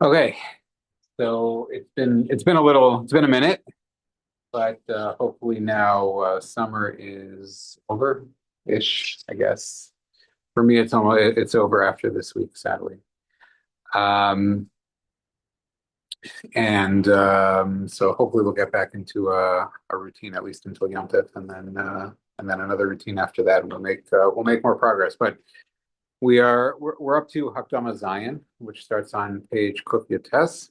Okay, so it's been a minute, but hopefully now summer is over-ish, I guess. For me, it's over after this week, sadly. Um, and so hopefully we'll get back into a routine at least until Yom Tov, and then another routine after that, and we'll make more progress. But we're up to Hakdama Zion, which starts on page Kuf Yates.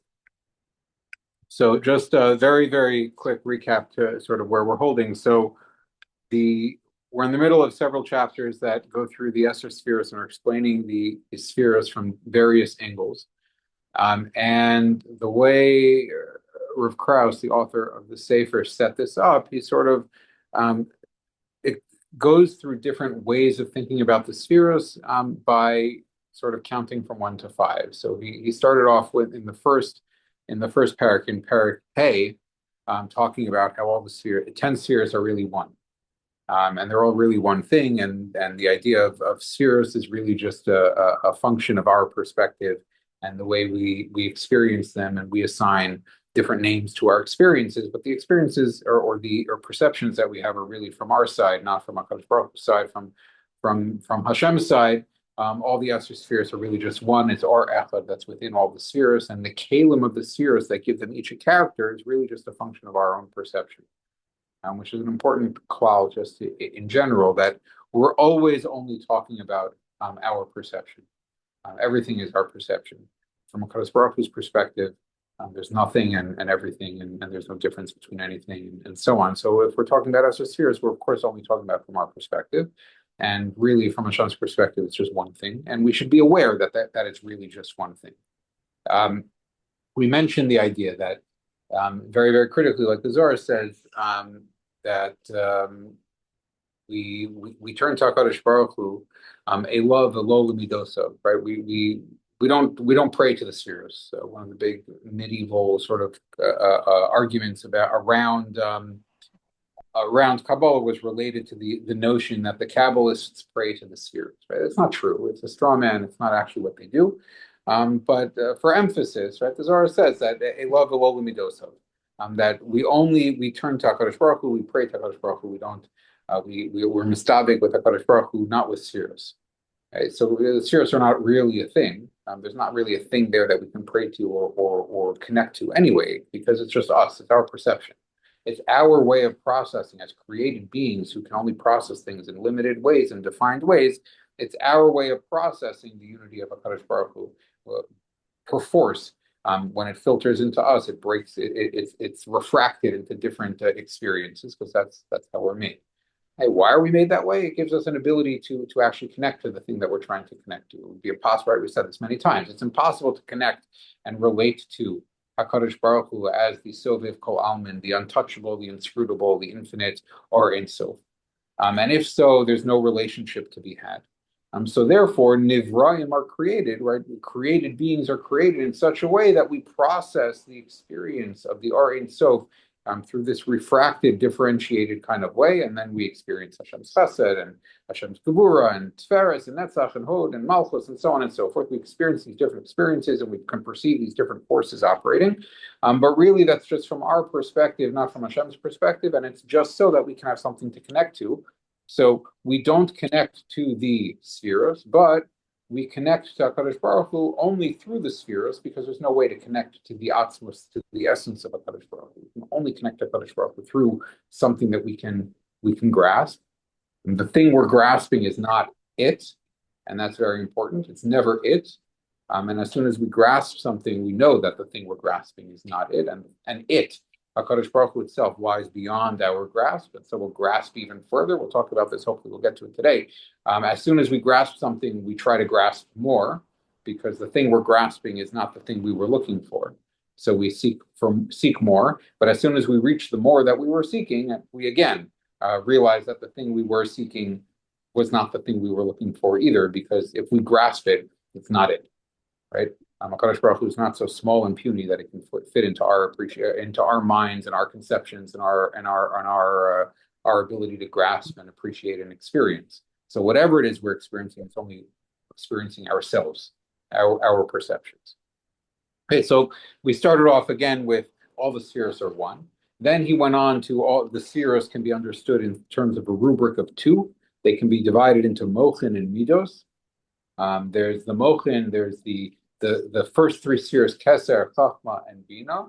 So just a very, very quick recap to sort of where we're holding. So the we're in the middle of several chapters that go through the Esther spheres and are explaining the spheres from various angles. And the way Rav Krauss, the author of the Sefer, set this up, he sort of it goes through different ways of thinking about the spheres by sort of counting from one to five. So he started off with in the first parak in parak Hey, talking about how all the 10 spheres are really one. And they're all really one thing, and the idea of spheres is really just a function of our perspective and the way we experience them, and we assign different names to our experiences. But the experiences or perceptions that we have are really from our side, not from HaKadosh Baruch Hu's side, from Hashem's side. All the other spheres are really just one. It's our echad that's within all the spheres, and the kalim of the spheres that give them each a character is really just a function of our own perception, which is an important qual just in general, that we're always only talking about our perception. Everything is our perception. From a Kadosh Baruch Hu's perspective, there's nothing and everything, and there's no difference between anything, and so on. So if we're talking about us as spheres, we're of course only talking about from our perspective. And really, from Hashem's perspective, it's just one thing. And we should be aware that it's really just one thing. We mentioned the idea that very, very critically, like the Zohar says, that we turn to HaKadosh Baruch Hu, a love, a lo midoso, right? We don't pray to the spheres. So one of the big medieval sort of arguments around Kaballah was related to the notion that the Kabbalists pray to the spheres, right? It's not true. It's a straw man. It's not actually what they do. But for emphasis, right, the Zohar says that a love, a lo midoso, that we turn to HaKadosh Baruch Hu, we pray to HaKadosh Baruch Hu, we don't, we're mistabik with HaKadosh Baruch Hu, not with spheres. Right? So the spheres are not really a thing. There's not really a thing there that we can pray to or connect to anyway, because it's just us, it's our perception. It's our way of processing as created beings who can only process things in limited ways and defined ways. It's our way of processing the unity of HaKadosh Baruch Hu. Perforce, when it filters into us, it breaks. It's refracted into different experiences, because that's how we're made. Hey, why are we made that way? It gives us an ability to actually connect to the thing that we're trying to connect to. It would be impossible, right? We said this many times. It's impossible to connect and relate to HaKadosh Baruch Hu as the Soviv Kol Almin, the untouchable, the inscrutable, the infinite, or Ein Sof. And if so, there's no relationship to be had. So therefore, Nivraim are created, right? Created beings are created in such a way that we process the experience of the Or Ein Sof through this refracted, differentiated kind of way, and then we experience Hashem's Chesed and Hashem's Gevurah and Tiferes and Netzach and Hod and Malchus and so on and so forth. We experience these different experiences, and we can perceive these different forces operating. But really, that's just from our perspective, not from Hashem's perspective, and it's just so that we can have something to connect to. So we don't connect to the spheres, but we connect to HaKadosh Baruch Hu only through the spheres, because there's no way to connect to the Atzmos, to the essence of HaKadosh Baruch Hu. We can only connect to HaKadosh Baruch Hu through something that we can grasp. And the thing we're grasping is not it, and that's very important. It's never it. And as soon as we grasp something, we know that the thing we're grasping is not it, and it, HaKadosh Baruch Hu itself, lies beyond our grasp, and so we'll grasp even further. We'll talk about this. Hopefully, we'll get to it today. As soon as we grasp something, we try to grasp more, because the thing we're grasping is not the thing we were looking for. So we seek more. But as soon as we reach the more that we were seeking, we again realize that the thing we were seeking was not the thing we were looking for either, because if we grasp it, it's not it, right? HaKadosh Baruch Hu is not so small and puny that it can fit into our minds and our conceptions and our ability to grasp and appreciate and experience. So whatever it is we're experiencing, it's only experiencing ourselves, our perceptions. Okay, so we started off again with all the spheres are one. Then he went on to all the spheres can be understood in terms of a rubric of two. They can be divided into mochin and midos. There's the mochin, there's the first three spheres, keser, chachma, and bina,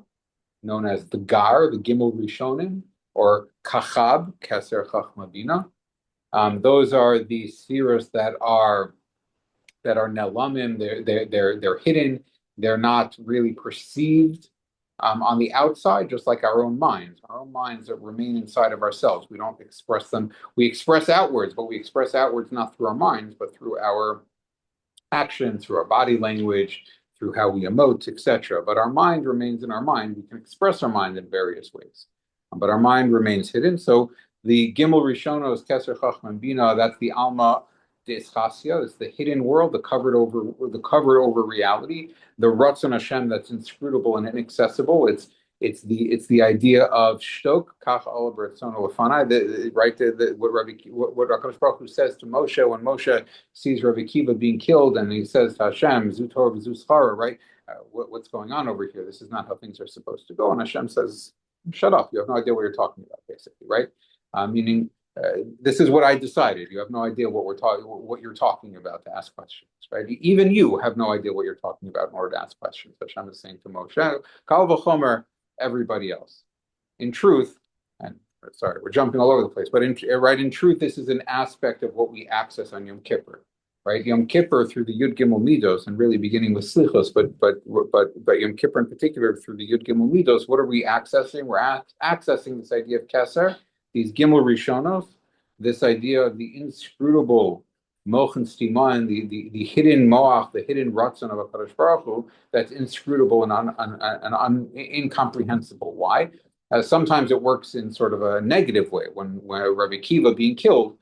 known as the gar, the gimel rishonim, or kachab, keser, chachma, bina. Those are the spheres that are nelamim. They're hidden. They're not really perceived on the outside, just like our own minds. Our own minds that remain inside of ourselves. We don't express them. We express outwards, but we express outwards not through our minds, but through our action, through our body language, through how we emote, etc. But our mind remains in our mind. We can express our mind in various ways, but our mind remains hidden. So the Gimel Rishonos, Keser, Chachma, and Bina, that's the Alma Deischasia, it's the hidden world, the covered over reality, the Ratzon Hashem that's inscrutable and inaccessible. It's the idea of shtok kach ala b'ratzono lefanai, right? What HaKadosh Baruch Hu says to Moshe when Moshe sees Rabbi Akiva being killed, and he says to Hashem, "Zu Torah v'zu schara," right? What's going on over here? This is not how things are supposed to go. And Hashem says, "Shut up! You have no idea what you're talking about." Basically, right? Meaning, this is what I decided. You have no idea what you're talking about to ask questions, right? Even you have no idea what you're talking about in order to ask questions. Hashem is saying to Moshe, Kal v'chomer, everybody else. In truth, and sorry, we're jumping all over the place, but in truth, this is an aspect of what we access on Yom Kippur, right? Yom Kippur through the Yud Gimel Midos, and really beginning with Slichos, but Yom Kippur in particular through the Yud Gimel Midos. What are we accessing? We're accessing this idea of Keser, these Gimel Rishonos, this idea of the inscrutable Mochen Stiman, the hidden Moach, the hidden Ratzon of HaKadosh Baruch Hu, that's inscrutable and incomprehensible. Why? Sometimes it works in sort of a negative way. When Rabbi Akiva being killed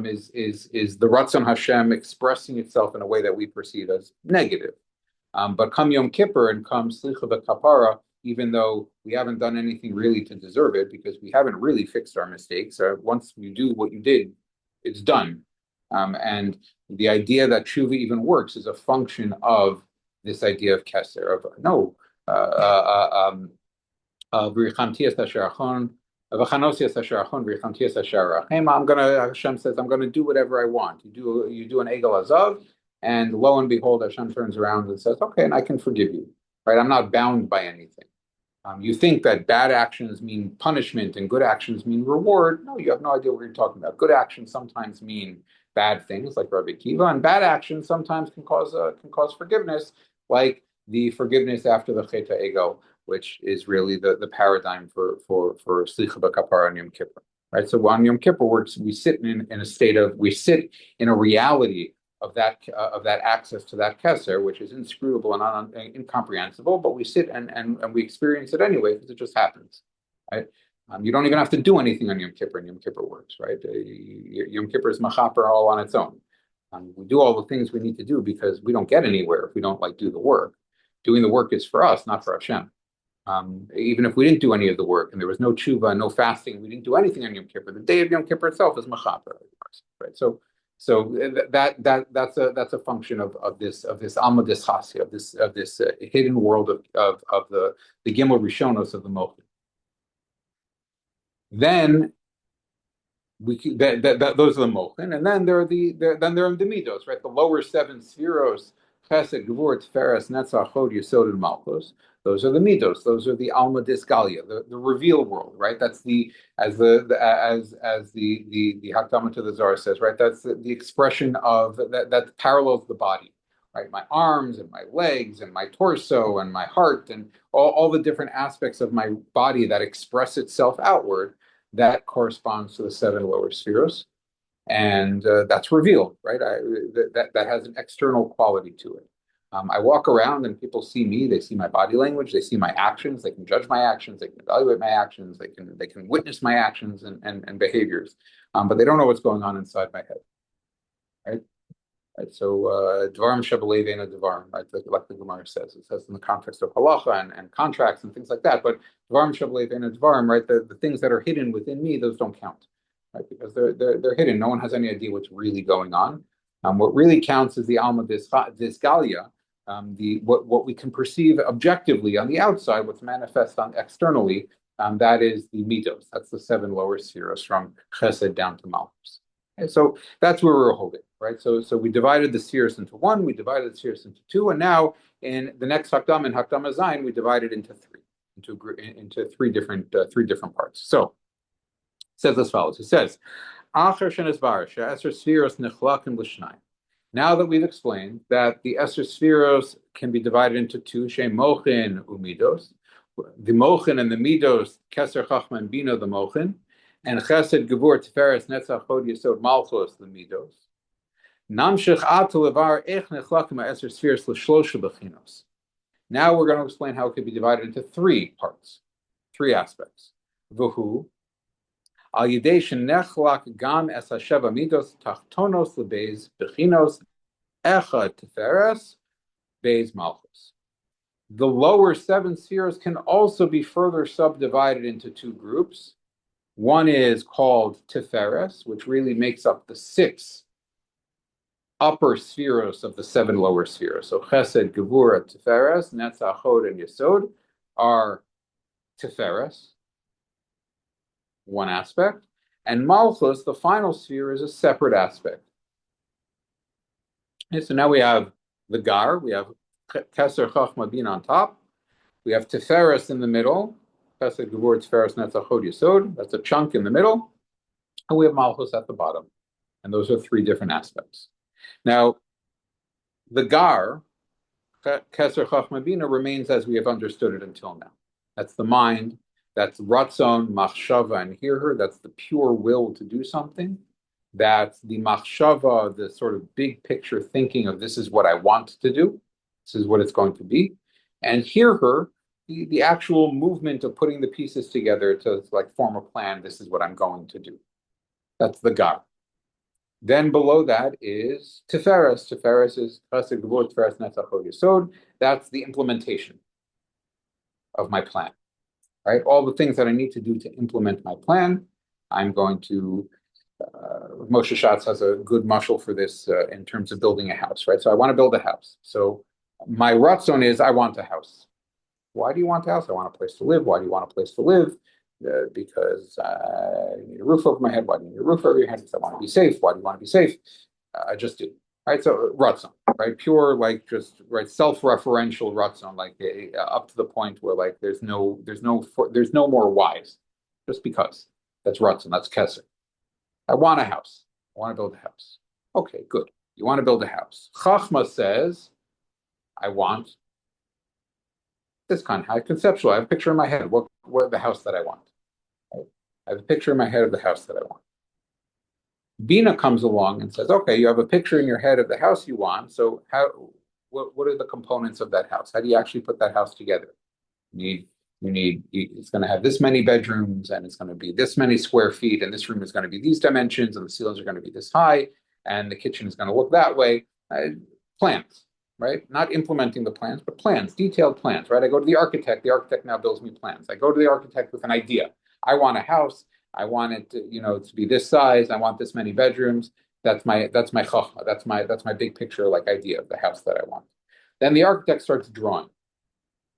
is the Ratzon Hashem expressing itself in a way that we perceive as negative. But come Yom Kippur and come Slicha V'Kapara, even though we haven't done anything really to deserve it, because we haven't really fixed our mistakes. Once you do what you did, it's done. And the idea that tshuva even works is a function of this idea of keser, of no, Hashem says, I'm gonna do whatever I want. You do an egel azav, and lo and behold, Hashem turns around and says, okay, and I can forgive you. Right? I'm not bound by anything. You think that bad actions mean punishment and good actions mean reward. No, you have no idea what you're talking about. Good actions sometimes mean bad things, like Rabbi Akiva, and bad actions sometimes can cause forgiveness, like the forgiveness after the Cheta Ego, which is really the paradigm for Slicha B'Kapara on Yom Kippur. Right. So on Yom Kippur, we sit in a reality of that access to that keser, which is inscrutable and incomprehensible, but we sit and we experience it anyway because it just happens, right? You don't even have to do anything on Yom Kippur, and Yom Kippur works, right? Yom Kippur is machaper all on its own. We do all the things we need to do because we don't get anywhere if we don't do the work. Doing the work is for us, not for Hashem. Even if we didn't do any of the work and there was no tshuva, no fasting, we didn't do anything on Yom Kippur. The day of Yom Kippur itself is machaper, right? So that's a function of this alma deschasya, of this hidden world of the Gimel Rishonos of the Mochim. Then those are the Mochin, and then there are the Midos, right? The lower seven Sefiros, Chesed, Gevur, Tiferes, Netzach, Hod, Yesod, and Malchus. Those are the Midos. Those are the Alma Disgalia, the reveal world, right? That's as the Hakdama to the Zohar says, right? That's the expression of that parallels the body, right? My arms and my legs and my torso and my heart and all the different aspects of my body that express itself outward. That corresponds to the seven lower spheres, and that's revealed, right? That has an external quality to it. I walk around and people see me. They see my body language. They see my actions. They can judge my actions. They can evaluate my actions. They can witness my actions and behaviors, but they don't know what's going on inside my head, right? Right, so dvarim shebalev eina dvarim, right? Like the Gemara says, it says in the context of halacha and contracts and things like that. But dvarim shebalev eina dvarim, right? The things that are hidden within me, those don't count, right? Because they're hidden. No one has any idea what's really going on. What really counts is the alma disgalia, what we can perceive objectively on the outside, what's manifest on externally, that is the midos. That's the 7 lower spheres from Chesed down to Malchus. Okay, so that's where we're holding, right? So we divided the spheres into 1, we divided the spheres into 2, and now in the next Hakdam and Hakdam Zayin, we divided into 3, into three different parts. So it says as follows. It says, now that we've explained that the Esser Sefiros can be divided into 2, Chein Mochin umidos, the Mochin and the Midos, Keser Chachma and Bina, the Mochin, and Chesed Gevur Tiferes Netzach Hod Yesod Malchus, the Midos. Namshech Atu Levar Ech Nechlakim Esser Sefiros L'Shlosha Bechinos. Now we're going to explain how it could be divided into 3 parts, 3 aspects. V'hu Al Yidei Shenechlak Gam Es Hasheva Midos Tachtonos Lebeis Bechinos Echad Tiferes Beis Malchus. The lower 7 spheres can also be further subdivided into 2 groups. One is called Tiferes, which really makes up the 6 upper spheros of the 7 lower spheres. So Chesed, Gevura, Tiferes, Netzach, Hod, and Yesod are Tiferes, one aspect, and Malchus, the final sphere, is a separate aspect. Okay, so now we have the Gar, we have Keser Chachma Bin on top, we have Tiferes in the middle, Chesed, Gevur, Tiferes, Netzach, Hod, Yesod, that's a chunk in the middle, and we have Malchus at the bottom, and those are 3 different aspects. Now, the Gar, Keser Chachma Bina, remains as we have understood it until now. That's the mind, that's Ratzon, Machshava, and Hirher, that's the pure will to do something. That's the Machshava, the sort of big picture thinking of this is what I want to do, this is what it's going to be. And Hirher, the actual movement of putting the pieces together to like form a plan, this is what I'm going to do. That's the Gar. Then below that is Tiferes. Tiferes is Chesed, Gevur, Tiferes, Netzach, Hod, Yesod. That's the implementation of my plan, right? All the things that I need to do to implement my plan, I'm going to, Moshe Schatz has a good mashal for this in terms of building a house, right? So I want to build a house. So my ratzon is I want a house. Why do you want a house? I want a place to live. Why do you want a place to live? Because I need a roof over my head. Why do you need a roof over your head? Because I want to be safe. Why do you want to be safe? I just do. Right? So ratzon, right? Pure, like just right, self-referential ratzon, like up to the point where like there's no more whys, just because. That's ratzon. That's keser. I want a house. I want to build a house. Okay, good. You want to build a house. Chachma says, I want this kind of high conceptual. I have a picture in my head. What the house that I want. Right? I have a picture in my head of the house that I want. Bina comes along and says, okay, you have a picture in your head of the house you want. So what are the components of that house? How do you actually put that house together? It's going to have this many bedrooms, and it's going to be this many square feet, and this room is going to be these dimensions, and the ceilings are going to be this high, and the kitchen is going to look that way. Plans, right? Not implementing the plans, but plans, detailed plans, right? I go to the architect now builds me plans. I go to the architect with an idea. I want a house. I want it to be this size. I want this many bedrooms. That's my chachma. That's my big picture, like idea of the house that I want. Then the architect starts drawing,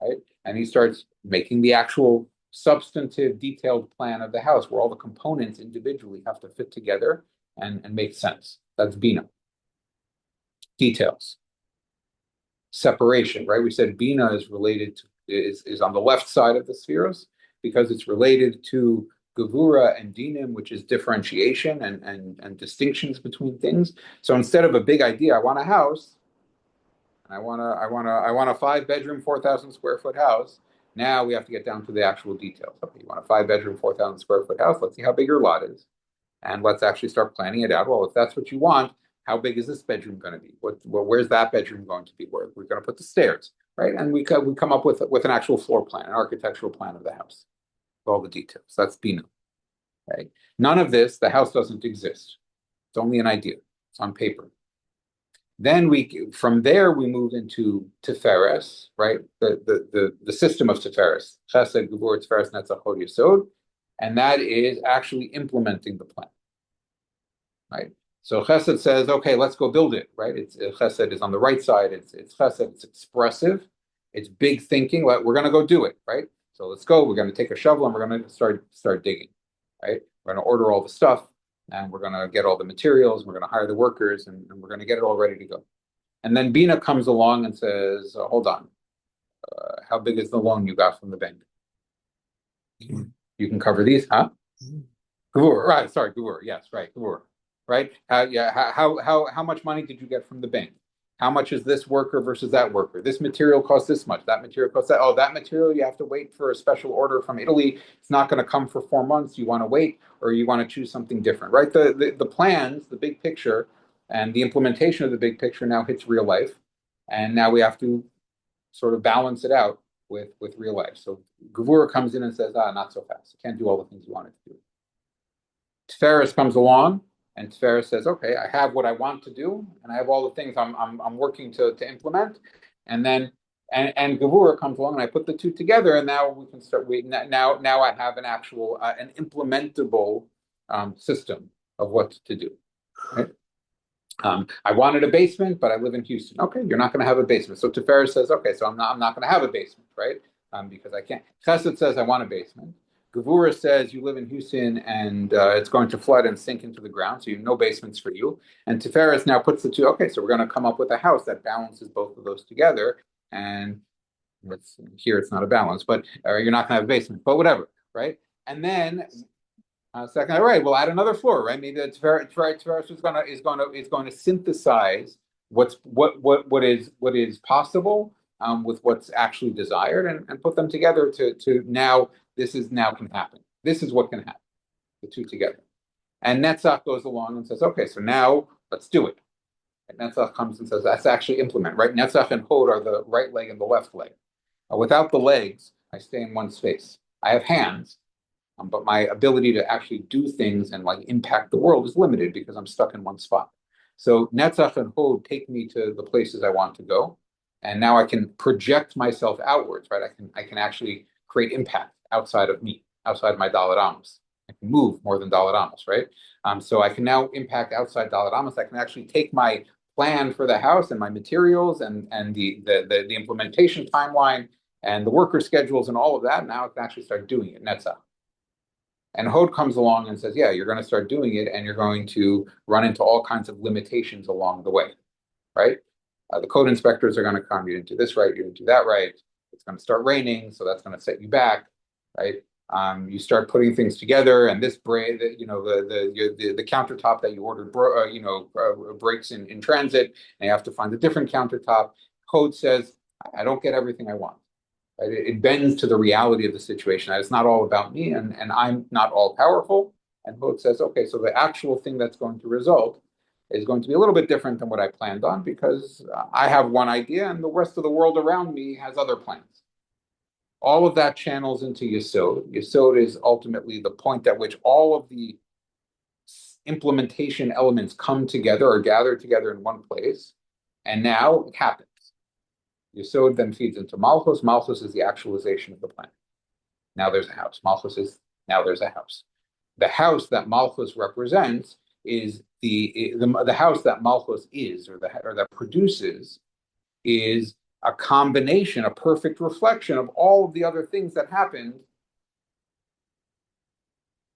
right? And he starts making the actual substantive, detailed plan of the house where all the components individually have to fit together and make sense. That's Bina. Details. Separation, right? We said Bina is related to, is on the left side of the spheres because it's related to Gevura and Dinim, which is differentiation and distinctions between things. So instead of a big idea, I want a house, I want a 5-bedroom, 4,000 square foot house. Now we have to get down to the actual details. Okay, you want a 5-bedroom, 4,000 square foot house. Let's see how big your lot is, and let's actually start planning it out. Well, if that's what you want, how big is this bedroom going to be? Where's that bedroom going to be? Where we're going to put the stairs, right? And we come up with an actual floor plan, an architectural plan of the house, with all the details. That's Bina, right? None of this. The house doesn't exist. It's only an idea. It's on paper. Then from there we move into Tiferes, right? The system of Tiferes, Chesed, Gevur, Tiferes, Netzach, Hod, Yesod, and that is actually implementing the plan, right? So Chesed says, okay, let's go build it, right? It's Chesed is on the right side. It's Chesed. It's expressive. It's big thinking. We're going to go do it, right? So let's go. We're going to take a shovel and we're going to start digging, right? We're going to order all the stuff and we're going to get all the materials. We're going to hire the workers and we're going to get it all ready to go. And then Bina comes along and says, hold on. How big is the loan you got from the bank? You can cover these, huh? Gavur, right? Sorry, Gavur. Yes, right, Gavur. Right? How much money did you get from the bank? How much is this worker versus that worker? This material costs this much. That material costs that. Oh, that material you have to wait for a special order from Italy. It's not going to come for 4 months. You want to wait, or you want to choose something different, right? The plans, the big picture, and the implementation of the big picture now hits real life, and now we have to sort of balance it out with real life. So Gavura comes in and says, not so fast. You can't do all the things you wanted to do. Tiferes comes along, and Tiferes says, okay, I have what I want to do, and I have all the things I'm working to implement. And then and Gavura comes along, and I put the two together, and now we can start. Now I have an actual an implementable system of what to do. Right? I wanted a basement, but I live in Houston. Okay, you're not going to have a basement. So Tiferes says, okay, so I'm not going to have a basement, right? Because I can't. Chesed says I want a basement. Gavura says you live in Houston and it's going to flood and sink into the ground, so you have no basements for you. And Tiferes now puts the two. Okay, so we're going to come up with a house that balances both of those together. And here it's not a balance, but you're not going to have a basement, but whatever, right? And then second, all right, we'll add another floor, right? Maybe Tiferes is going to synthesize what is possible with what's actually desired and put them together to now this is now can happen. This is what can happen, the two together. And Netzach goes along and says, okay, so now let's do it. And Netzach comes and says, that's actually implement, right? Netzach and Hod are the right leg and the left leg. Without the legs, I stay in one space. I have hands, but my ability to actually do things and like impact the world is limited because I'm stuck in one spot. So Netzach and Hod take me to the places I want to go, and now I can project myself outwards, right? I can actually create impact outside of me, outside my Dalet Amos. I can move more than Dalet Amos, right? So I can now impact outside Dalet Amos. I can actually take my plan for the house and my materials and the implementation timeline and the worker schedules and all of that. Now I can actually start doing it. Netzach. And Hod comes along and says, yeah, you're going to start doing it and you're going to run into all kinds of limitations along the way, right? The code inspectors are going to come, you didn't do this right, you didn't do that right. It's going to start raining, so that's going to set you back, right? You start putting things together, and this break, the countertop that you ordered, breaks in transit, and you have to find a different countertop. Hod says, I don't get everything I want. Right? It bends to the reality of the situation. It's not all about me, and I'm not all powerful. And Hod says, okay, so the actual thing that's going to result is going to be a little bit different than what I planned on because I have one idea and the rest of the world around me has other plans. All of that channels into Yesod. Yesod is ultimately the point at which all of the implementation elements come together or gather together in one place. And now it happens. Yesod then feeds into Malchus. Malchus is the actualization of the plan. Now there's a house. Now there's a house. The house that Malchus represents is the house that Malchus is, or that produces, is a combination, a perfect reflection of all of the other things that happened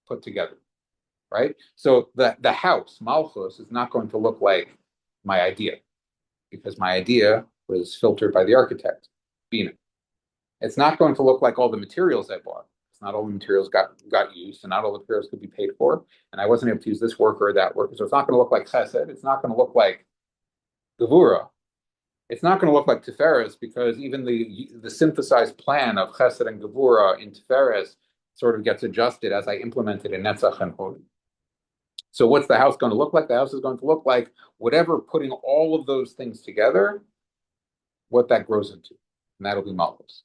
put together, right? So the house, Malchus, is not going to look like my idea because my idea was filtered by the architect, Bina. It's not going to look like all the materials I bought. It's not all the materials got used, and not all the materials could be paid for. And I wasn't able to use this worker or that worker. So it's not going to look like Chesed. It's not going to look like Gevura. It's not going to look like Tiferes because even the synthesized plan of Chesed and Gevura in Tiferes sort of gets adjusted as I implement it in Netzach and Hod. So what's the house going to look like? The house is going to look like whatever putting all of those things together, what that grows into, and that'll be Malchus.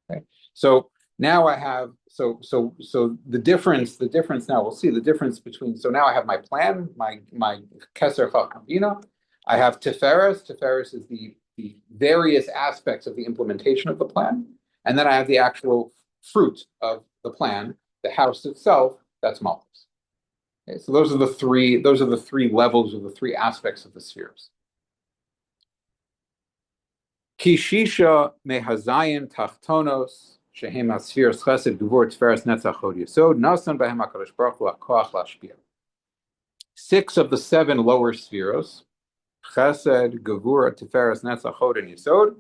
Okay, so now I have so the difference now we'll see the difference between so now I have my plan, my Keser Chachamina. I have Tiferes. Tiferes is the various aspects of the implementation of the plan, and then I have the actual fruit of the plan, the house itself. That's Malchus. Okay, so those are the three. Those are the three levels, or the three aspects of the spheres. Kishisha mehazayin tachtonos shehem spheres chesed gevur tiferes netzach hod yesod nasan behem hakadosh baruch hu hakoach lashpia. 6 of the 7 lower spheros, chesed, gevura, tiferes, netzach hod, and yesod,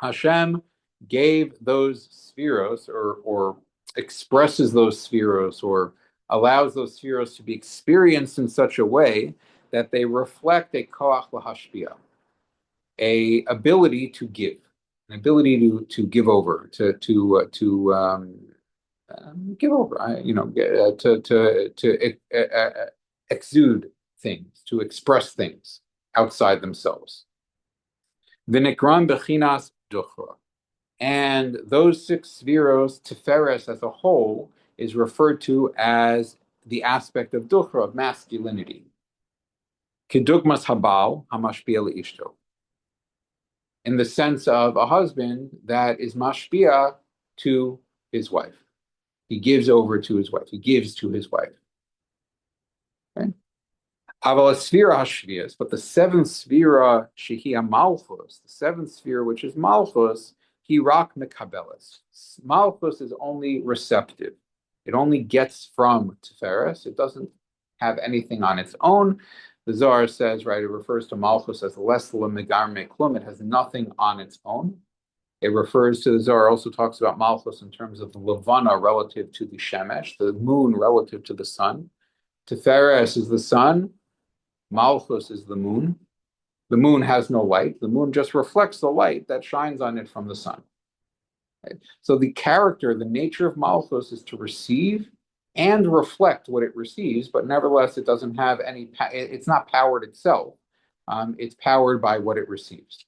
Hashem gave those spheros, or expresses those spheros, or allows those spheros to be experienced in such a way that they reflect a koach lahashpia, a ability to give, an ability to give over, to give over, to exude things, to express things outside themselves. V'nikram bechinas duchra. And those 6 spheros, Tiferes as a whole, is referred to as the aspect of duchra, of masculinity. Kedugmas habal hamashpia leishto. In the sense of a husband that is mashpia to his wife. He gives over to his wife. He gives to his wife. Okay? Aval sphira hashvias, but the 7th sphira shehia Malchus, the 7th sphere, which is Malchus, he rak mekabelis. Malchus is only receptive. It only gets from Tiferes. It doesn't have anything on its own. The Zohar says, right, it refers to Malchus as less megar meklum. It has nothing on its own. It refers to, the Zohar also talks about Malchus in terms of the Levana relative to the Shemesh, the moon relative to the sun. Tiferes is the sun. Malchus is the moon. The moon has no light. The moon just reflects the light that shines on it from the sun. Right? So the character, the nature of Malchus is to receive and reflect what it receives, but nevertheless, it doesn't have any, it's not powered itself. It's powered by what it receives.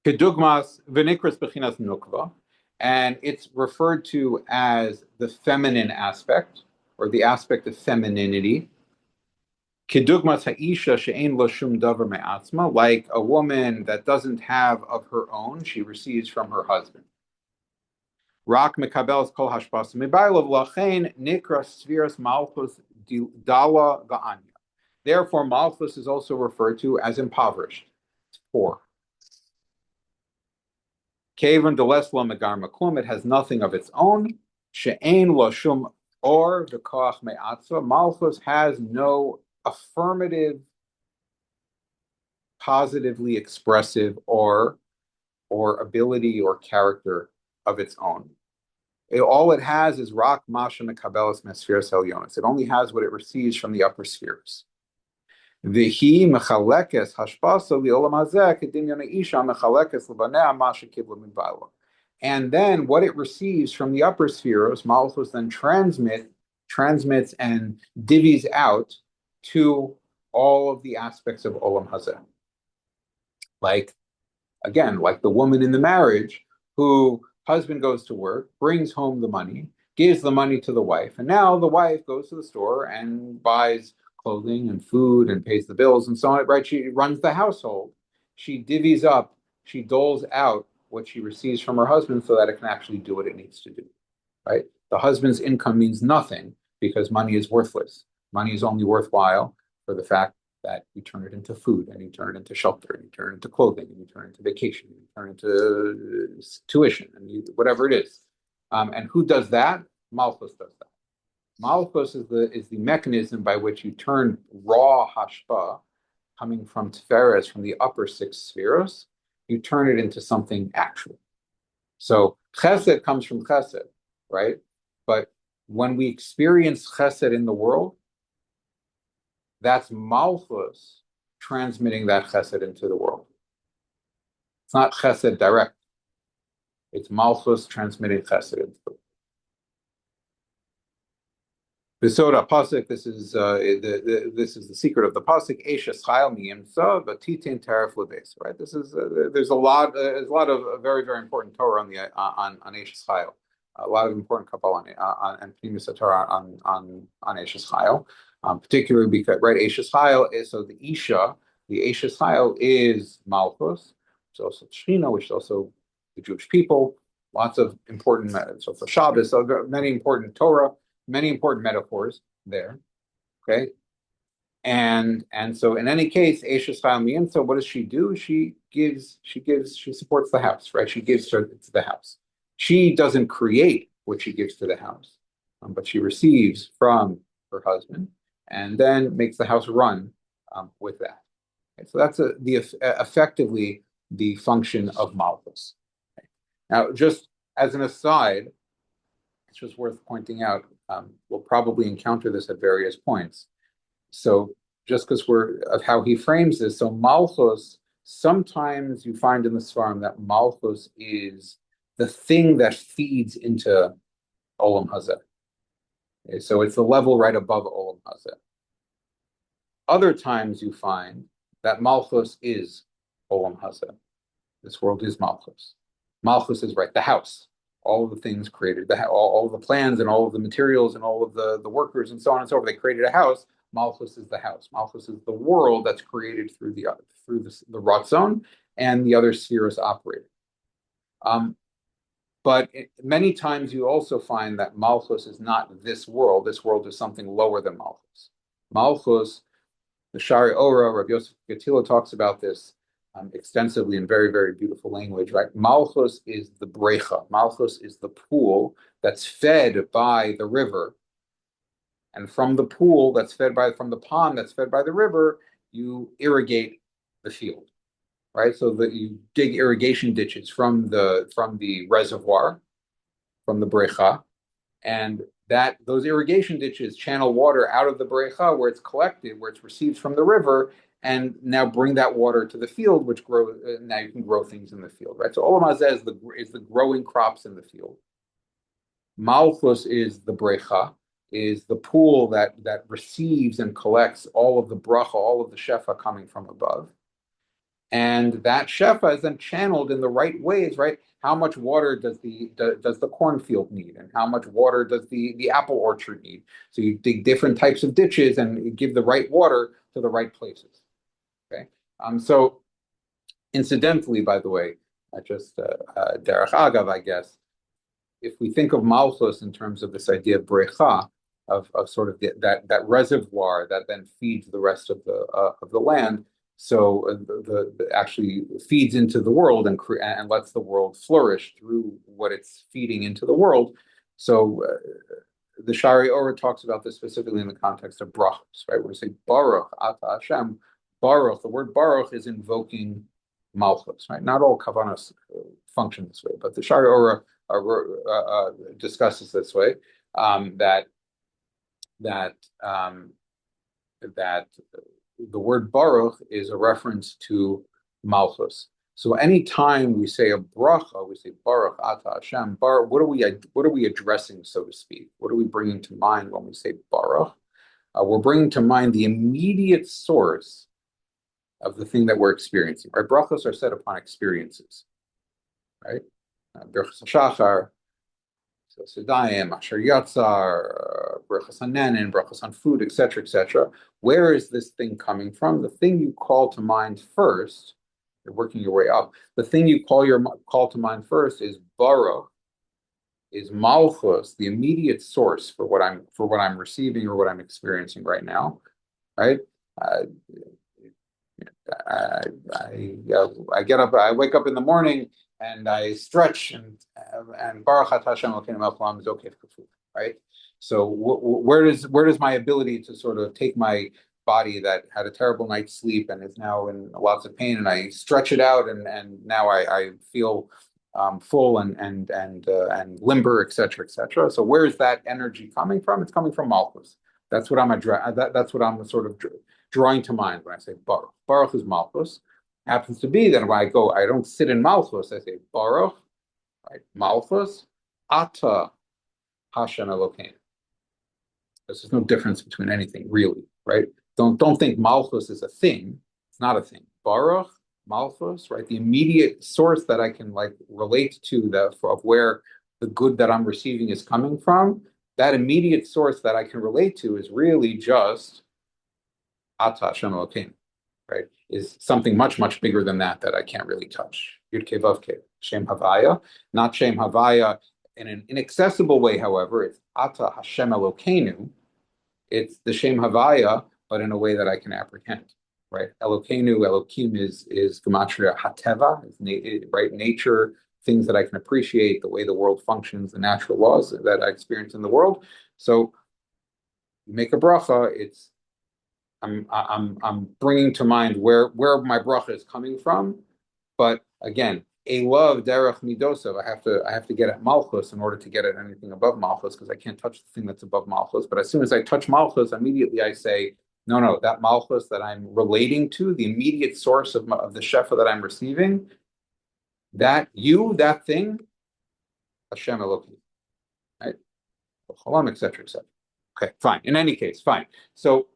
Kedugmas v'nikras bechinas nukva, and it's referred to as the feminine aspect, or the aspect of femininity. Kedugmas ha'isha she'ein lo shum davar me'atzma, like a woman that doesn't have of her own, she receives from her husband. Rak mekabeles kol hashpas mebailov lachein nikra spheres malchus dala va'anya. Therefore, Malchus is also referred to as impoverished, poor. Kevan deles lo megar maklum, it has nothing of its own. She'ein lo shum or v'koach me'atzma, Malchus has no affirmative, positively expressive or ability or character of its own. All it has is rak masha mekabeles me'spheres elyonos. It only has what it receives from the upper spheres. V'hi mechalekes hashpasa li'olam hazeh kedimyon ha'isha mechalekes lebanea masha kibla min ba'ala. And then what it receives from the upper spheres, Malchus then transmits and divvies out to all of the aspects of olam hazeh. Like, again, like the woman in the marriage who husband goes to work, brings home the money, gives the money to the wife, and now the wife goes to the store and buys clothing and food and pays the bills and so on, right? She runs the household. She divvies up, she doles out what she receives from her husband so that it can actually do what it needs to do, right? The husband's income means nothing because money is worthless. Money is only worthwhile for the fact that you turn it into food, and you turn it into shelter, and you turn it into clothing, and you turn it into vacation, and you turn it into tuition, and whatever it is. And who does that? Malchus does that. Malchus is the mechanism by which you turn raw hashpa, coming from Tiferes, from the upper 6 spheros, you turn it into something actual. So chesed comes from chesed, right? But when we experience chesed in the world, that's Malchus transmitting that chesed into the world. It's not chesed direct. It's Malchus transmitting chesed into the world. V'soda pasuk. This is the secret of the pasuk. Eishes chayil miyimsa v'titin teref leves. Right. This is there's a lot of very, very important Torah on the on Eishes chayil. A lot of important Kaballah and Penimiyus HaTorah on Eishes chayil. Particularly because, right, Eishes chayil is, so the Isha, the Eishes chayil is Malchus, it's also Chein, which is also the Jewish people, lots of important, it's also Shabbos, so many important Torah, many important metaphors there. Okay. And so in any case, Eshes Chayil Miyin, so what does she do? She supports the house, right? She gives her to the house. She doesn't create what she gives to the house, but she receives from her husband and then makes the house run with that. Okay, so that's effectively the function of Malchus. Okay. Now, just as an aside, it's just worth pointing out, we'll probably encounter this at various points. So just because of how he frames this, so Malchus, sometimes you find in the Svarim that Malchus is the thing that feeds into Olam Hazeh. Okay, so it's the level right above Olam Hazeh. Other times you find that Malchus is Olam Hazeh. This world is Malchus. Malchus is the house. All of the things created, all of the plans and all of the materials and all of the workers and so on and so forth, they created a house. Malchus is the house. Malchus is the world that's created through the Ratzon and the other spheres operating. But many times you also find that Malchus is not this world. This world is something lower than Malchus. Malchus, the Shari Ora, Rabbi Yosef Gatila talks about this extensively in very, very beautiful language, right? Malchus is the brecha. Malchus is the pool that's fed by the river. And from the pool from the pond that's fed by the river, you irrigate the field, right? So that you dig irrigation ditches from the reservoir, from the brecha, and those irrigation ditches channel water out of the brecha where it's collected, where it's received from the river, and now bring that water to the field, which now you can grow things in the field, right? So Olam Hazeh is the growing crops in the field. Malchus is the brecha, is the pool that receives and collects all of the bracha, all of the shefa coming from above. And that shefa is then channeled in the right ways, right? How much water does the cornfield need? And how much water does the apple orchard need? So you dig different types of ditches and you give the right water to the right places. Okay. So incidentally, by the way, just derech agav, I guess, if we think of Malchus in terms of this idea of brecha, of sort of that reservoir that then feeds the rest of the land, so the actually feeds into the world and lets the world flourish through what it's feeding into the world. So the Shari Ora talks about this specifically in the context of brachos, right? When we say Baruch Atah Hashem, Baruch, the word Baruch is invoking Malchus, right? Not all kavvanahs function this way, but the Shari Ora discusses this way, that the word Baruch is a reference to Malchus. So anytime we say a bracha, we say Baruch Atah Hashem. Baruch, what are we addressing, so to speak? What are we bringing to mind when we say Baruch? We're bringing to mind the immediate source of the thing that we're experiencing. Right? Brachos are set upon experiences, right? Berachos Shachar, Sedayim, Asher Yatzar, Brachos on Nanin, Brachos on food, etc., etc. Where is this thing coming from? The thing you call to mind first, you're working your way up. The thing you call to mind first is Baruch, is Malchus, the immediate source for what I'm receiving or what I'm experiencing right now, right? I get up, I wake up in the morning and I stretch and Baruch Atah Hashem Elokeinu melech haolam is okay for food, right? So where does my ability to sort of take my body that had a terrible night's sleep and is now in lots of pain, and I stretch it out and now I feel full and limber, etc., etc. So where is that energy coming from? It's coming from Malchus. That's what that's what I'm sort of drawing to mind when I say Baruch. Baruch is Malchus. Happens to be that when I don't sit in Malchus, I say Baruch, right? Malchus, Atah Hashem Elokeinu. There's no difference between anything, really, right? Don't think Malchus is a thing. It's not a thing. Baruch, Malchus, right? The immediate source that I can relate to of where the good that I'm receiving is coming from. That immediate source that I can relate to is really just Atah Hashem Elokeinu, right? Is something much, much bigger than that I can't really touch. Yud Kei Vav Kei, Shem Havaya, not Shem Havaya in an inaccessible way, however, it's Atah Hashem Elokeinu. It's the Shem Havaya, but in a way that I can apprehend. Right? Elokeinu, Elokim is gematria HaTeva, right? Nature, things that I can appreciate, the way the world functions, the natural laws that I experience in the world. So you make a bracha, it's I'm bringing to mind where my bracha is coming from, but again, a love derech midosov. I have to get at Malchus in order to get at anything above Malchus, because I can't touch the thing that's above Malchus. But as soon as I touch Malchus, immediately I say, no, that Malchus that I'm relating to, the immediate source of the shefa that I'm receiving, that thing, Hashem Elohim, right? Etc. Okay, fine. In any case, fine. So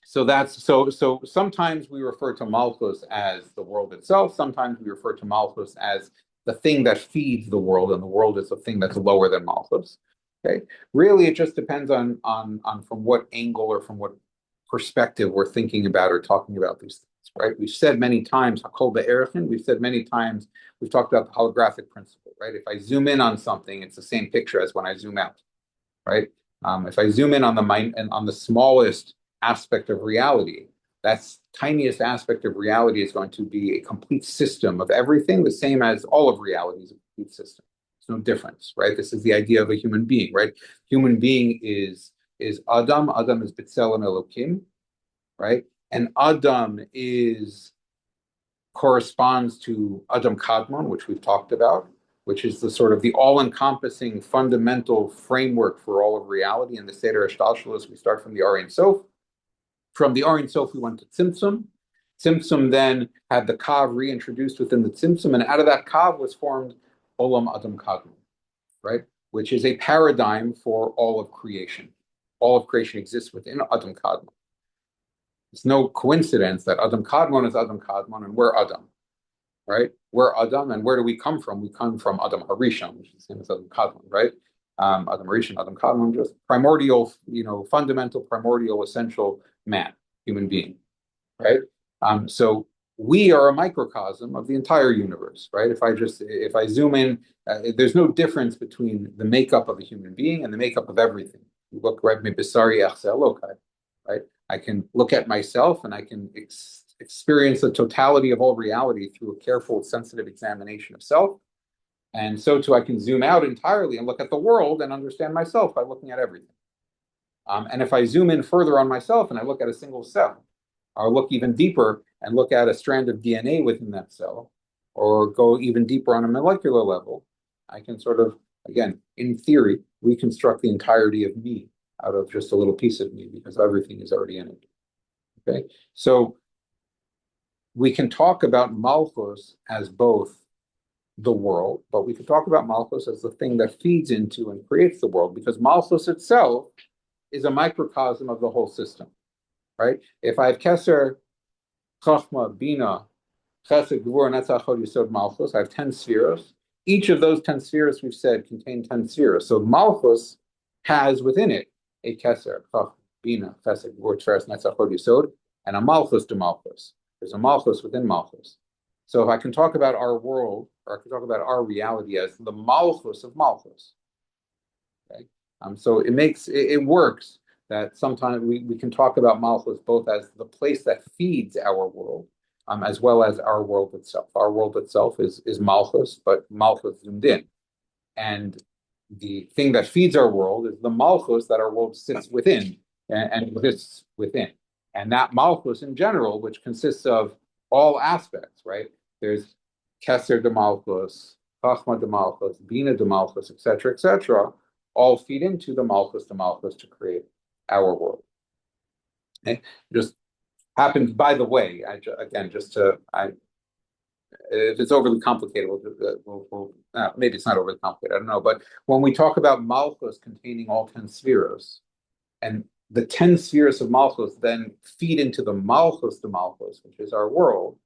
sometimes we refer to Malchus as the world itself. Sometimes we refer to Malchus as the thing that feeds the world, and the world is a thing that's lower than Malchus. Okay, really, it just depends on from what angle or from what perspective we're thinking about or talking about these things, right? We've said many times, Hakol be'erichin, we've said many times, we've talked about the holographic principle, right? If I zoom in on something, it's the same picture as when I zoom out, right? If I zoom in on the smallest aspect of reality, that tiniest aspect of reality is going to be a complete system of everything, the same as all of reality is a complete system. There's no difference, right? This is the idea of a human being, right? Human being is Adam. Adam is B'Tselem Elokim, right? And Adam corresponds to Adam Kadmon, which we've talked about, which is the sort of the all-encompassing fundamental framework for all of reality. In the Seder Hashtalshalos, we start from the Or Ein Sof. From the Or Ein Sof, we went to Tzimtzum. Tzimtzum then had the Kav reintroduced within the Tzimtzum, and out of that Kav was formed Olam Adam Kadmon, right? Which is a paradigm for all of creation. All of creation exists within Adam Kadmon. It's no coincidence that Adam Kadmon is Adam Kadmon and we're Adam, right? We're Adam, and where do we come from? We come from Adam Harishon, which is the same as Adam Kadmon, right? Adam Harishon, Adam Kadmon, just primordial, fundamental, primordial, essential man, human being, right? So we are a microcosm of the entire universe, right? If I zoom in, there's no difference between the makeup of a human being and the makeup of everything. You look right, right? I can look at myself and I can experience the totality of all reality through a careful, sensitive examination of self. And so too, I can zoom out entirely and look at the world and understand myself by looking at everything. And if I zoom in further on myself and I look at a single cell, or look even deeper and look at a strand of DNA within that cell, or go even deeper on a molecular level, I can sort of, again, in theory, reconstruct the entirety of me out of just a little piece of me, because everything is already in it. Okay, so we can talk about Malchus as both the world, but we can talk about Malchus as the thing that feeds into and creates the world, because Malchus itself is a microcosm of the whole system, right? If I have Keser, Chachma, Bina, Chesed, Gvur, Netzach, Hod, Yesod, Malchus, I have 10 Sefiros. Each of those 10 Sefiros, we've said, contain 10 Sefiros. So Malchus has within it a Keser, Chachma, Bina, Chesed, Gvur, Tiferes, Netzach, Hod, Yesod, and a Malchus to Malchus. There's a Malchus within Malchus. So if I can talk about our world, or I can talk about our reality as the Malchus of Malchus, okay? So it works that sometimes we can talk about Malchus both as the place that feeds our world, as well as our world itself. Our world itself is Malchus, but Malchus zoomed in. And the thing that feeds our world is the Malchus that our world sits within and exists within. And that Malchus in general, which consists of all aspects, right? There's Keser de Malchus, Chachma de Malchus, Bina de Malchus, etc., all feed into the Malchus de Malchus to create our world. Okay? Just happens, by the way, if it's overly complicated, maybe it's not overly complicated, I don't know, but when we talk about Malchus containing all 10 Sefiros, and the 10 Sefiros of Malchus then feed into the Malchus de Malchus, which is our world.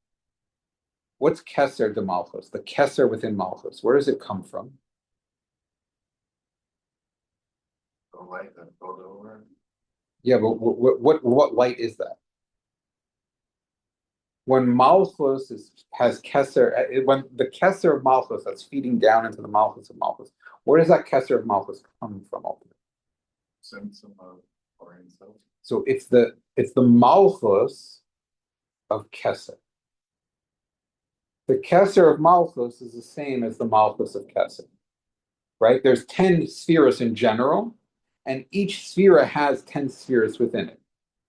What's Keser de Malchus? The Keser within Malchus. Where does it come from? The light that flowed over. Yeah, but what light is that? when Malchus has Keser, when the Keser of Malchus that's feeding down into the Malchus of Malchus, where does that Keser of Malchus come from ultimately? Sense of or himself. So it's the Malchus of Keser. The Keser of Malchus is the same as the Malchus of Keser, right? There's 10 Sefiros in general, and each Sefira has 10 Sefiros within it.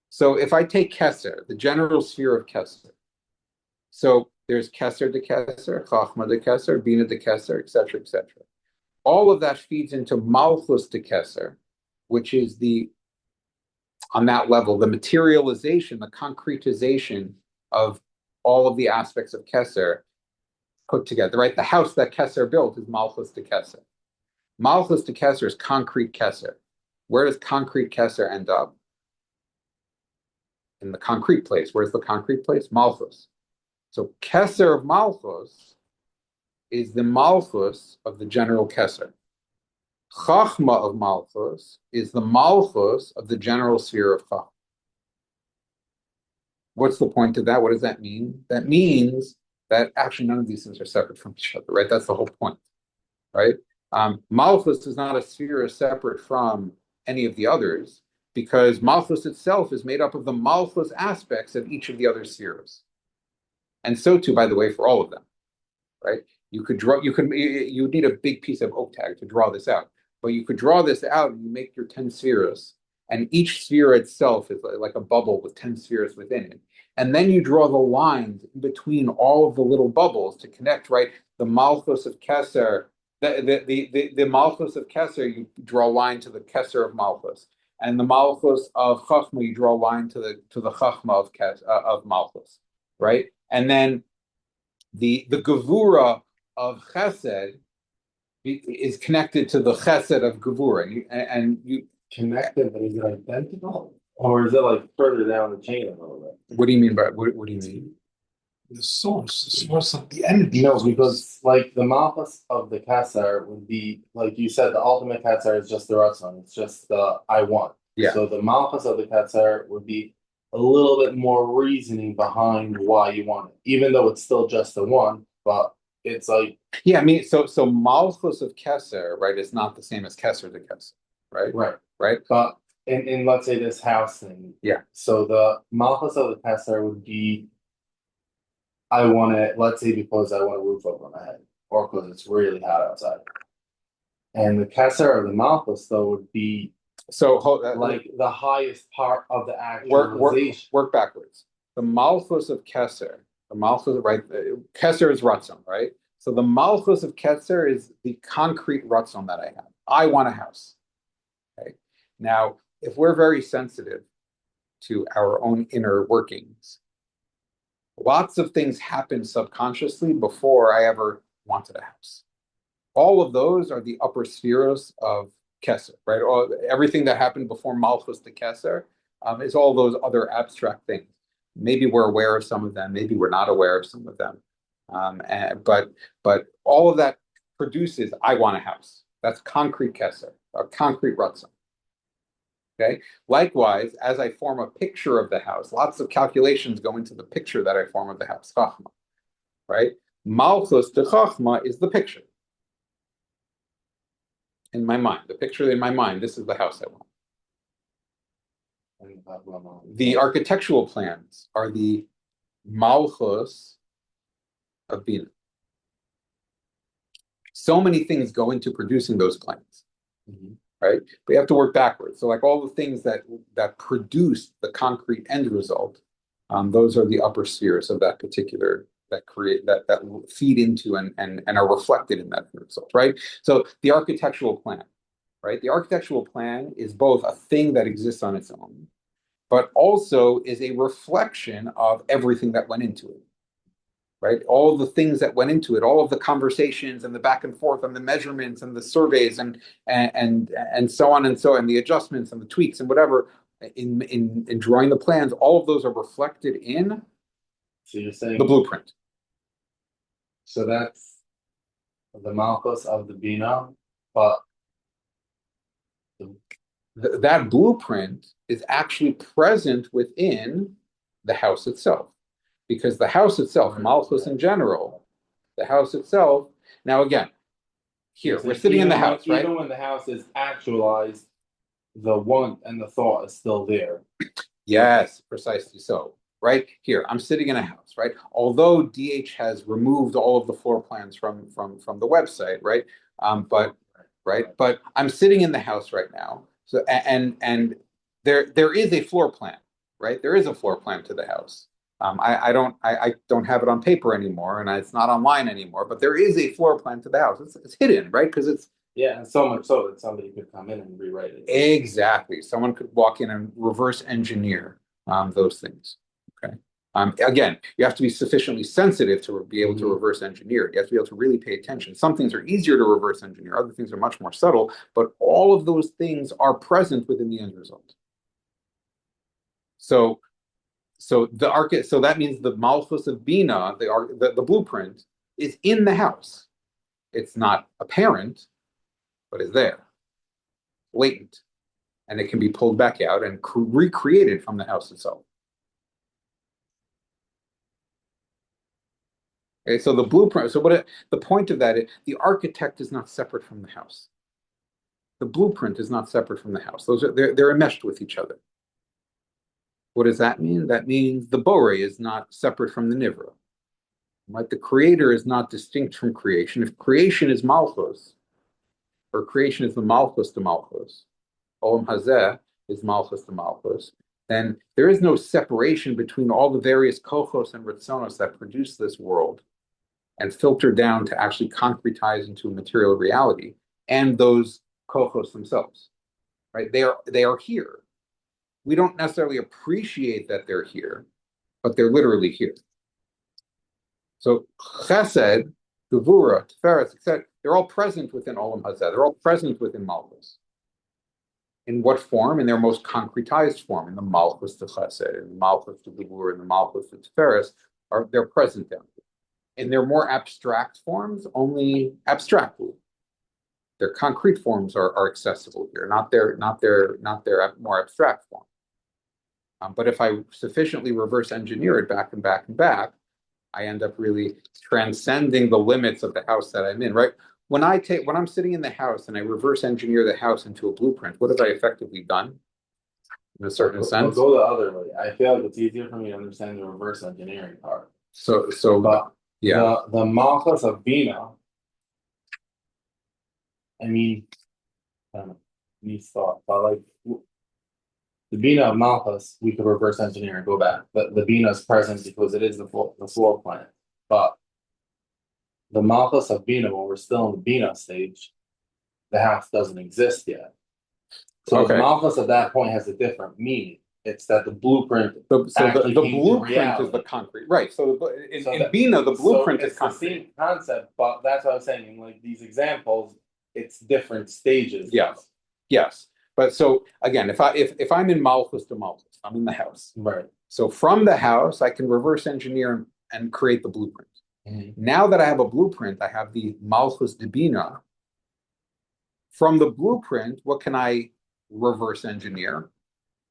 So if I take Keser, the general sphere of Keser, so there's Keser de Keser, Chachma de Keser, Bina de Keser, etc., etc. All of that feeds into Malchus de Keser, which is on that level, the materialization, the concretization of all of the aspects of Keser put together, right? The house that Keser built is Malchus de Keser. Malchus de Keser is concrete Keser. Where does concrete Keser end up? In the concrete place. Where's the concrete place? Malchus. So Keser of Malchus is the Malchus of the general Keser. Chachma of Malchus is the Malchus of the general sphere of Chachma. What's the point of that? What does that mean? That means that actually none of these things are separate from each other, right? That's the whole point, right? Malchus is not a sphere separate from any of the others because Malchus itself is made up of the Malchus aspects of each of the other spheres. And so too, by the way, for all of them, right? You need a big piece of oak tag to draw this out, but you could draw this out and you make your 10 spheres, and each sphere itself is like a bubble with 10 spheres within it. And then you draw the lines in between all of the little bubbles to connect, right? The Malchus of Keser, the Malchus of Keser, you draw a line to the Keser of Malchus. And the Malchus of Chachma, you draw a line to the Chachma of Malchus, right? And then the Gevura of Chesed is connected to the Chesed of Gevura, and you connected, but is it identical, or is it like further down the chain a little bit? What do you mean by what do you mean? The source of the energy. No, because like the Malchus of the Keser would be like you said, the ultimate Keser is just the Ratzon. It's just the I want. Yeah. So the Malchus of the Keser would be a little bit more reasoning behind why you want it, even though it's still just the one, but it's like yeah, I mean, so Malchus of Keser, right, is not the same as Keser de Keser, right? Right. But in let's say this house thing, yeah. So the Malchus of the Keser would be, I want it. Let's say because I want a roof over my head, or because it's really hot outside. And the Keser of the Malchus though would be like the highest part of the actualization. Work backwards. The Malchus of Keser, the Malchus, right? Keser is Ratzon, right? So the Malchus of Keser is the concrete Ratzon that I have. I want a house. Okay. Now, if we're very sensitive to our own inner workings, lots of things happen subconsciously before I ever wanted a house. All of those are the upper spheres of Keser, right? Everything that happened before Malchus to Keser is all those other abstract things. Maybe we're aware of some of them, maybe we're not aware of some of them. But all of that produces, I want a house. That's concrete Keser, a concrete Ratzon. Okay. Likewise, as I form a picture of the house, lots of calculations go into the picture that I form of the house, Chachma, right? Malchus to Chachma is the picture. In my mind, the picture in my mind, this is the house I want. The architectural plans are the Malchus of Bina. So many things go into producing those plans, right? We have to work backwards. So like all the things that produce the concrete end result, those are the upper spheres of that particular, that create, that feed into and are reflected in that result, right? So the architectural plan, right? The architectural plan is both a thing that exists on its own, but also is a reflection of everything that went into it, right? All of the things that went into it, all of the conversations and the back and forth and the measurements and the surveys and so on and so, and the adjustments and the tweaks and whatever in drawing the plans, all of those are reflected in so you're saying the blueprint. So that's the Malchus of the Bina, but that blueprint is actually present within the house itself. because the house itself, Malchus in general, the house itself. Now again, here we're sitting in the house, right? Even when the house is actualized, the want and the thought is still there. Yes, precisely so. Right here, I'm sitting in a house, right? Although DH has removed all of the floor plans from the website, right? But I'm sitting in the house right now. So and there is a floor plan, right? There is a floor plan to the house. I don't have it on paper anymore, and it's not online anymore. But there is a floor plan to the house. It's hidden, right? Because it's and so much so that somebody could come in and rewrite it. Exactly. Someone could walk in and reverse engineer those things. Okay. Again, you have to be sufficiently sensitive to be able to reverse engineer it. You have to be able to really pay attention. Some things are easier to reverse engineer. Other things are much more subtle. But all of those things are present within the end result. So that means the Malchus of Bina, the blueprint, is in the house. It's not apparent, but is there, latent, and it can be pulled back out and recreated from the house itself. Okay, so the blueprint. So the point of that is the architect is not separate from the house. The blueprint is not separate from the house. They're enmeshed with each other. What does that mean? That means the Bore is not separate from the Nivra. Right? The creator is not distinct from creation. If creation is Malchus, or creation is the Malchus to Malchus, Olam Hazeh is Malchus to Malchus, then there is no separation between all the various kochos and ritzonos that produce this world and filter down to actually concretize into a material reality, and those kochos themselves. Right? They are here. We don't necessarily appreciate that they're here, but they're literally here. So Chesed, Gevura, Tiferes, etc., they're all present within Olam Hazeh. They're all present within Malchus. In what form? In their most concretized form, in the Malchus to Chesed, in the Malchus to Gevura, in the Malchus to Tiferes, they're present down here. In their more abstract forms, only abstractly. Their concrete forms are accessible here, not their more abstract form. But if I sufficiently reverse engineer it back and back and back, I end up really transcending the limits of the house that I'm in, right? When I'm sitting in the house and I reverse engineer the house into a blueprint, what have I effectively done? In a certain sense. I'll go the other way. I feel like it's easier for me to understand the reverse engineering part. But yeah. The Malchus of Bina, I mean, I don't know, needs thought, but like the Bina of Malchus, we could reverse engineer and go back. But the Bina is present because it is the floor plan. But the Malchus of Bina, when we're still in the Bina stage, the house doesn't exist yet. So the Malchus at that point has a different meaning. It's that the blueprint. The blueprint is the concrete, right? So in Bina, the blueprint is concrete. The same concept, but that's what I was saying. Like these examples, it's different stages. Yes. But so again, if I'm in Malchus to Malchus, I'm in the house. Right. So from the house, I can reverse engineer and create the blueprint. Now that I have a blueprint, I have the Malchus de Bina. From the blueprint, what can I reverse engineer?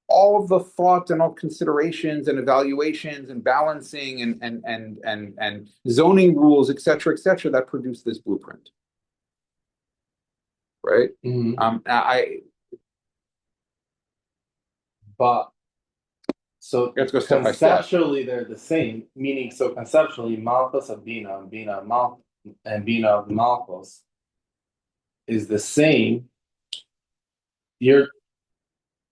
All of the thought and all considerations and evaluations and balancing and zoning rules, et cetera, that produce this blueprint. Right? But so let's go step conceptually they're the same, meaning so conceptually Malchus of Bina and Bina of Malchus is the same. I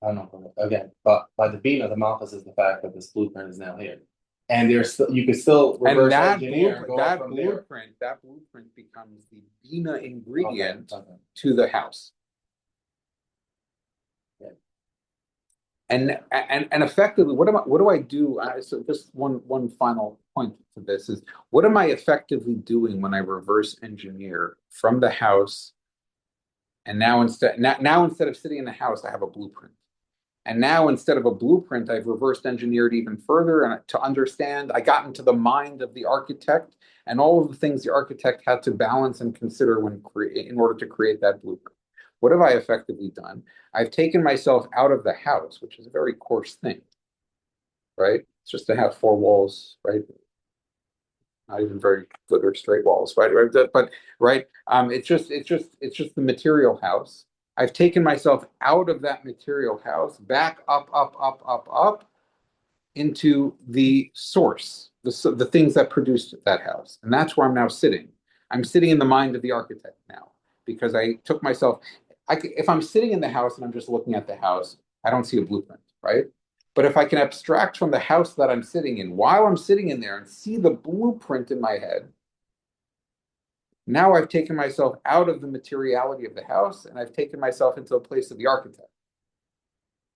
don't know again, but by the Bina, the Malchus is the fact that this blueprint is now here. And you could still reverse engineer and go from there. That blueprint becomes the Bina ingredient to the house. And effectively, what do I do? So just one final point to this is, what am I effectively doing when I reverse engineer from the house? And now instead of sitting in the house, I have a blueprint. And now instead of a blueprint, I've reversed engineered even further, and to understand, I got into the mind of the architect and all of the things the architect had to balance and consider in order to create that blueprint. What have I effectively done? I've taken myself out of the house, which is a very coarse thing, right? It's just to have four walls, right? Not even very good or straight walls, right? But right, it's just the material house. I've taken myself out of that material house, back up into the source, the things that produced that house, and that's where I'm now sitting. I'm sitting in the mind of the architect now because I took myself. If I'm sitting in the house and I'm just looking at the house, I don't see a blueprint, right? But if I can abstract from the house that I'm sitting in while I'm sitting in there and see the blueprint in my head, now I've taken myself out of the materiality of the house and I've taken myself into a place of the architect.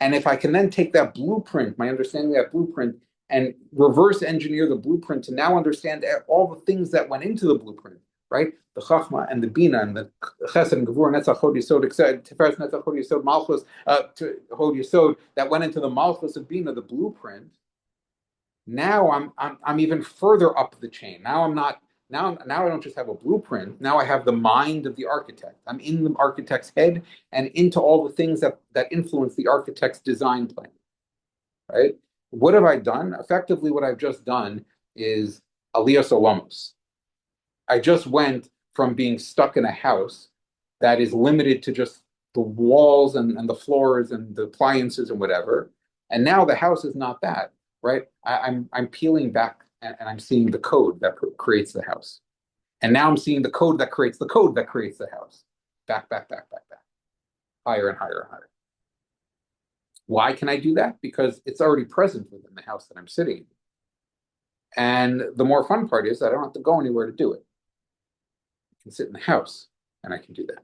And if I can then take that blueprint, my understanding of that blueprint, and reverse engineer the blueprint to now understand all the things that went into the blueprint, right? The Chachma and the Bina and the Chesed and Gevurah, Netzach, Hod Yesod, Tiferes, Netzach, Hod Yesod, Malchus, Hod Yesod, that went into the Malchus of Bina, the blueprint. Now I'm even further up the chain. Now I'm not. Now I don't just have a blueprint. Now I have the mind of the architect. I'm in the architect's head and into all the things that influence the architect's design plan. Right? What have I done? Effectively, what I've just done is aliyas olamos. I just went from being stuck in a house that is limited to just the walls and the floors and the appliances and whatever. And now the house is not that, right? I'm peeling back and I'm seeing the code that creates the house. And now I'm seeing the code that creates the code that creates the house. Back. Higher and higher and higher. Why can I do that? Because it's already present within the house that I'm sitting in. And the more fun part is that I don't have to go anywhere to do it. I can sit in the house and I can do that.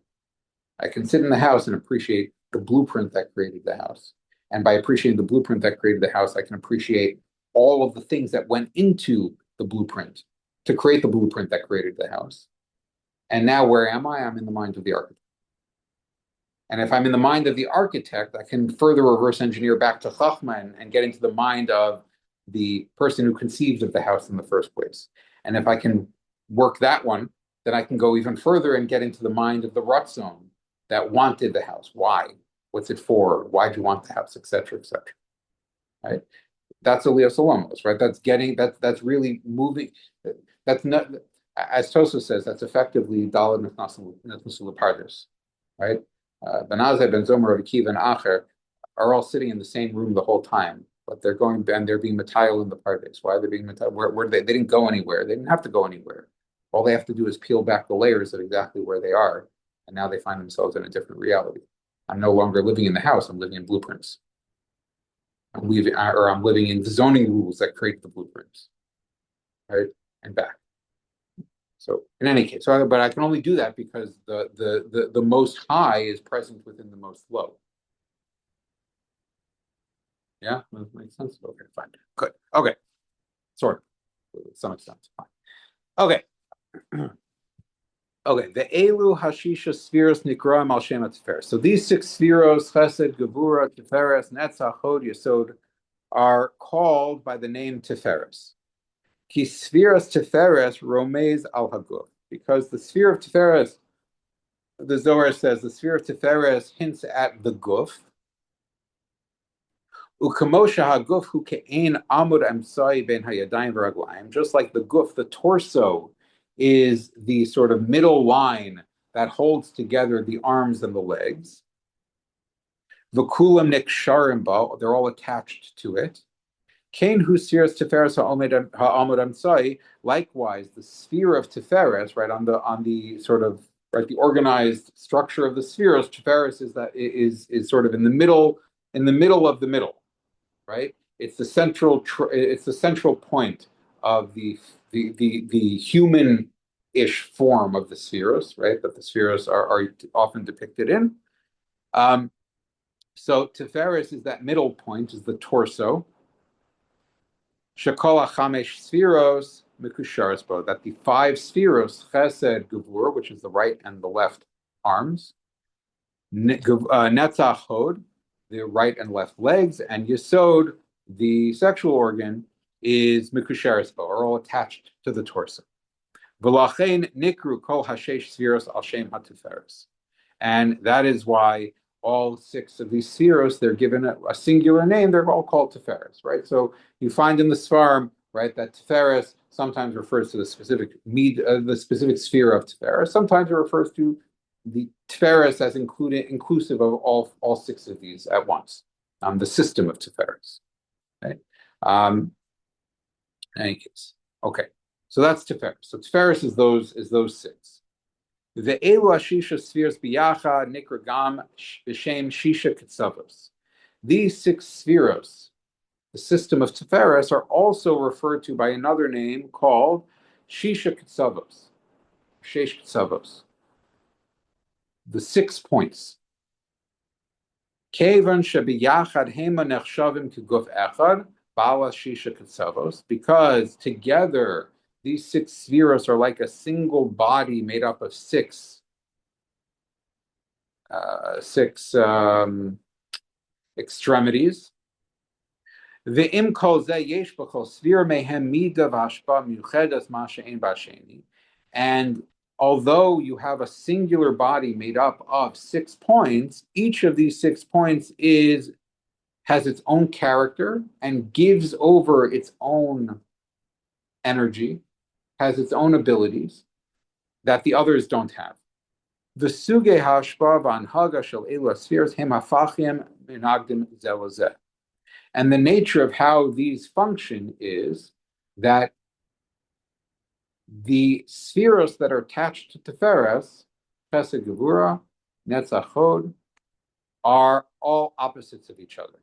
I can sit in the house and appreciate the blueprint that created the house. And by appreciating the blueprint that created the house, I can appreciate all of the things that went into the blueprint to create the blueprint that created the house. And now where am I? I'm in the mind of the architect. And if I'm in the mind of the architect, I can further reverse engineer back to Chachma and get into the mind of the person who conceived of the house in the first place. And if I can work that one, then I can go even further and get into the mind of the Ratzon that wanted the house. Why? What's it for? Why do you want the house, etc., etc. Right? That's aliyas olamos, right? That's really moving. That's not, as Tosa says, that's effectively daled nefnasul lepardos, right? Ben Azai, Ben Zomer, Rav Akiva, and Acher are all sitting in the same room the whole time, but they're going and they're being matayil in the pardes. Why are they being matayil? Where they didn't go anywhere. They didn't have to go anywhere. All they have to do is peel back the layers of exactly where they are, and now they find themselves in a different reality. I'm no longer living in the house. I'm living in blueprints. I'm living in the zoning rules that create the blueprints, right? And back. So in any case, but I can only do that because the most high is present within the most low. Yeah, that makes sense. Okay, fine, good. Okay, sort of, to some extent, fine. Okay. Okay, the Elu Hashisha Sefiros Nikra Malshem Tiferes. So these 6 Sefiros, Chesed, Gevurah, Tiferes, Netzach, Hod, Yesod, are called by the name Tiferes. Ki Sefiros Tiferes Romez al Haguf, because the sphere of Tiferes, the Zohar says, the sphere of Tiferes hints at the Guf. Ukamosha Haguf hu ke'ein amud amsai ben hayadayim v'raglayim, just like the Guf, the torso, is the sort of middle line that holds together the arms and the legs. V'kulam niksharim ba, they're all attached to it. Chein hu sefiros Tiferes ha'amud amsai, likewise the sphere of Tiferes, right on the sort of right the organized structure of the spheres. Tiferes is sort of in the middle of the middle, right? It's the central point of the human-ish form of the spheros, right? That the spheros are often depicted in. So Tiferes is that middle point, is the torso. Shekol hachamesh Sefiros mikusharos bo, that the 5 Sefiros, Chesed, Gevurah, which is the right and the left arms, Netzach, Hod, the right and left legs, and Yesod, the sexual organ, is mikusharos bo, are all attached to the torso. V'lachein nikru kol hashesh Sefiros al shem hatiferes, and that is why all six of these Sefiros, they're given a singular name. They're all called Tiferes, right? So you find in the Sfarim, right, that Tiferes sometimes refers to the specific sphere of Tiferes. Sometimes it refers to the Tiferes as inclusive of all six of these at once. The system of Tiferes. Okay. In any case, okay. So that's Tiferes. So Tiferes is those six. The Elu Ashisha Sefiros Biyacha Nikra Gam B'Shem Shisha Ketzavos. These six Sefiros, the system of Tiferes, are also referred to by another name called Shisha Ketzavos, Shesh Ketzavos. The 6 points. Kevan Shebiyachad Hema Nechshavim Keguf Echad Bala Shisha Ketzavos, because together these six Sefiros are like a single body made up of six extremities. Ve'im kol zeh yesh b'chol sefira mehem mida v'hashpa miuchedas ma she'en b'asheni. And although you have a singular body made up of 6 points, each of these 6 points has its own character and gives over its own energy, has its own abilities that the others don't have. The suge hashpa v'anhaga shel elu sefiros hem hafachim minagdim zeh lezeh. And the nature of how these function is that the Sefiros that are attached to Tiferes, Chesed Gevura, Netzach Hod, are all opposites of each other.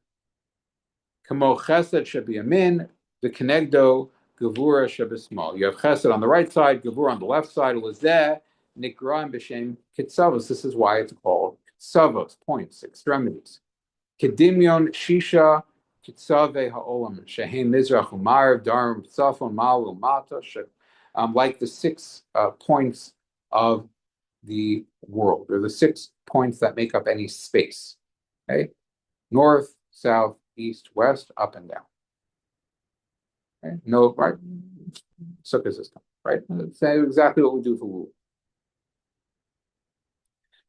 Kamo Chesed shebiyamin, the Kenegdo Gevura shebismal. You have Chesed on the right side, Gevura on the left side, Lezeh, Nikraim b'Shem Kitzavos. This is why it's called Kitzavos, points, extremities. Kedimyon Shisha Kitzave Ha'olam Shehem Mizrach U'Marav Darim Tzafon Mal U'Mata, like the 6 points of the world, or the 6 points that make up any space. Okay, north, south, east, west, up and down. Okay, no, right? Sukkah system, right? That's exactly what we do for Lulav.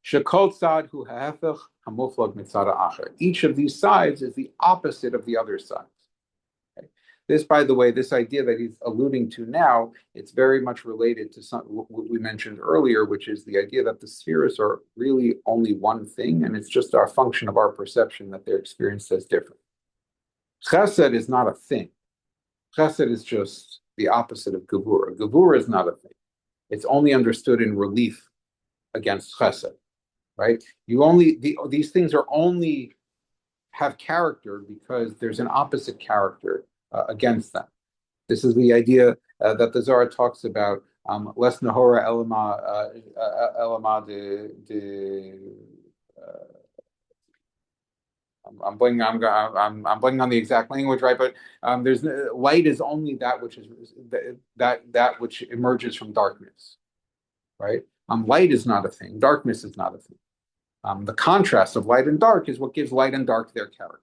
Shekol tzad hu ha'hefech hamuflag mitzad ha'acher. Each of these sides is the opposite of the other sides. Okay. This, by the way, this idea that he's alluding to now, it's very much related to what we mentioned earlier, which is the idea that the spheres are really only one thing, and it's just our function of our perception that they're experienced as different. Chesed is not a thing. Chesed is just the opposite of Gevura. Gevura is not a thing. It's only understood in relief against Chesed. Right? These things are only have character because there's an opposite character against them. This is the idea that the Zohar talks about. Les nahora elama I'm blanking on the exact language, right? But there's light is only that which is that which emerges from darkness, right? Light is not a thing. Darkness is not a thing. The contrast of light and dark is what gives light and dark their character.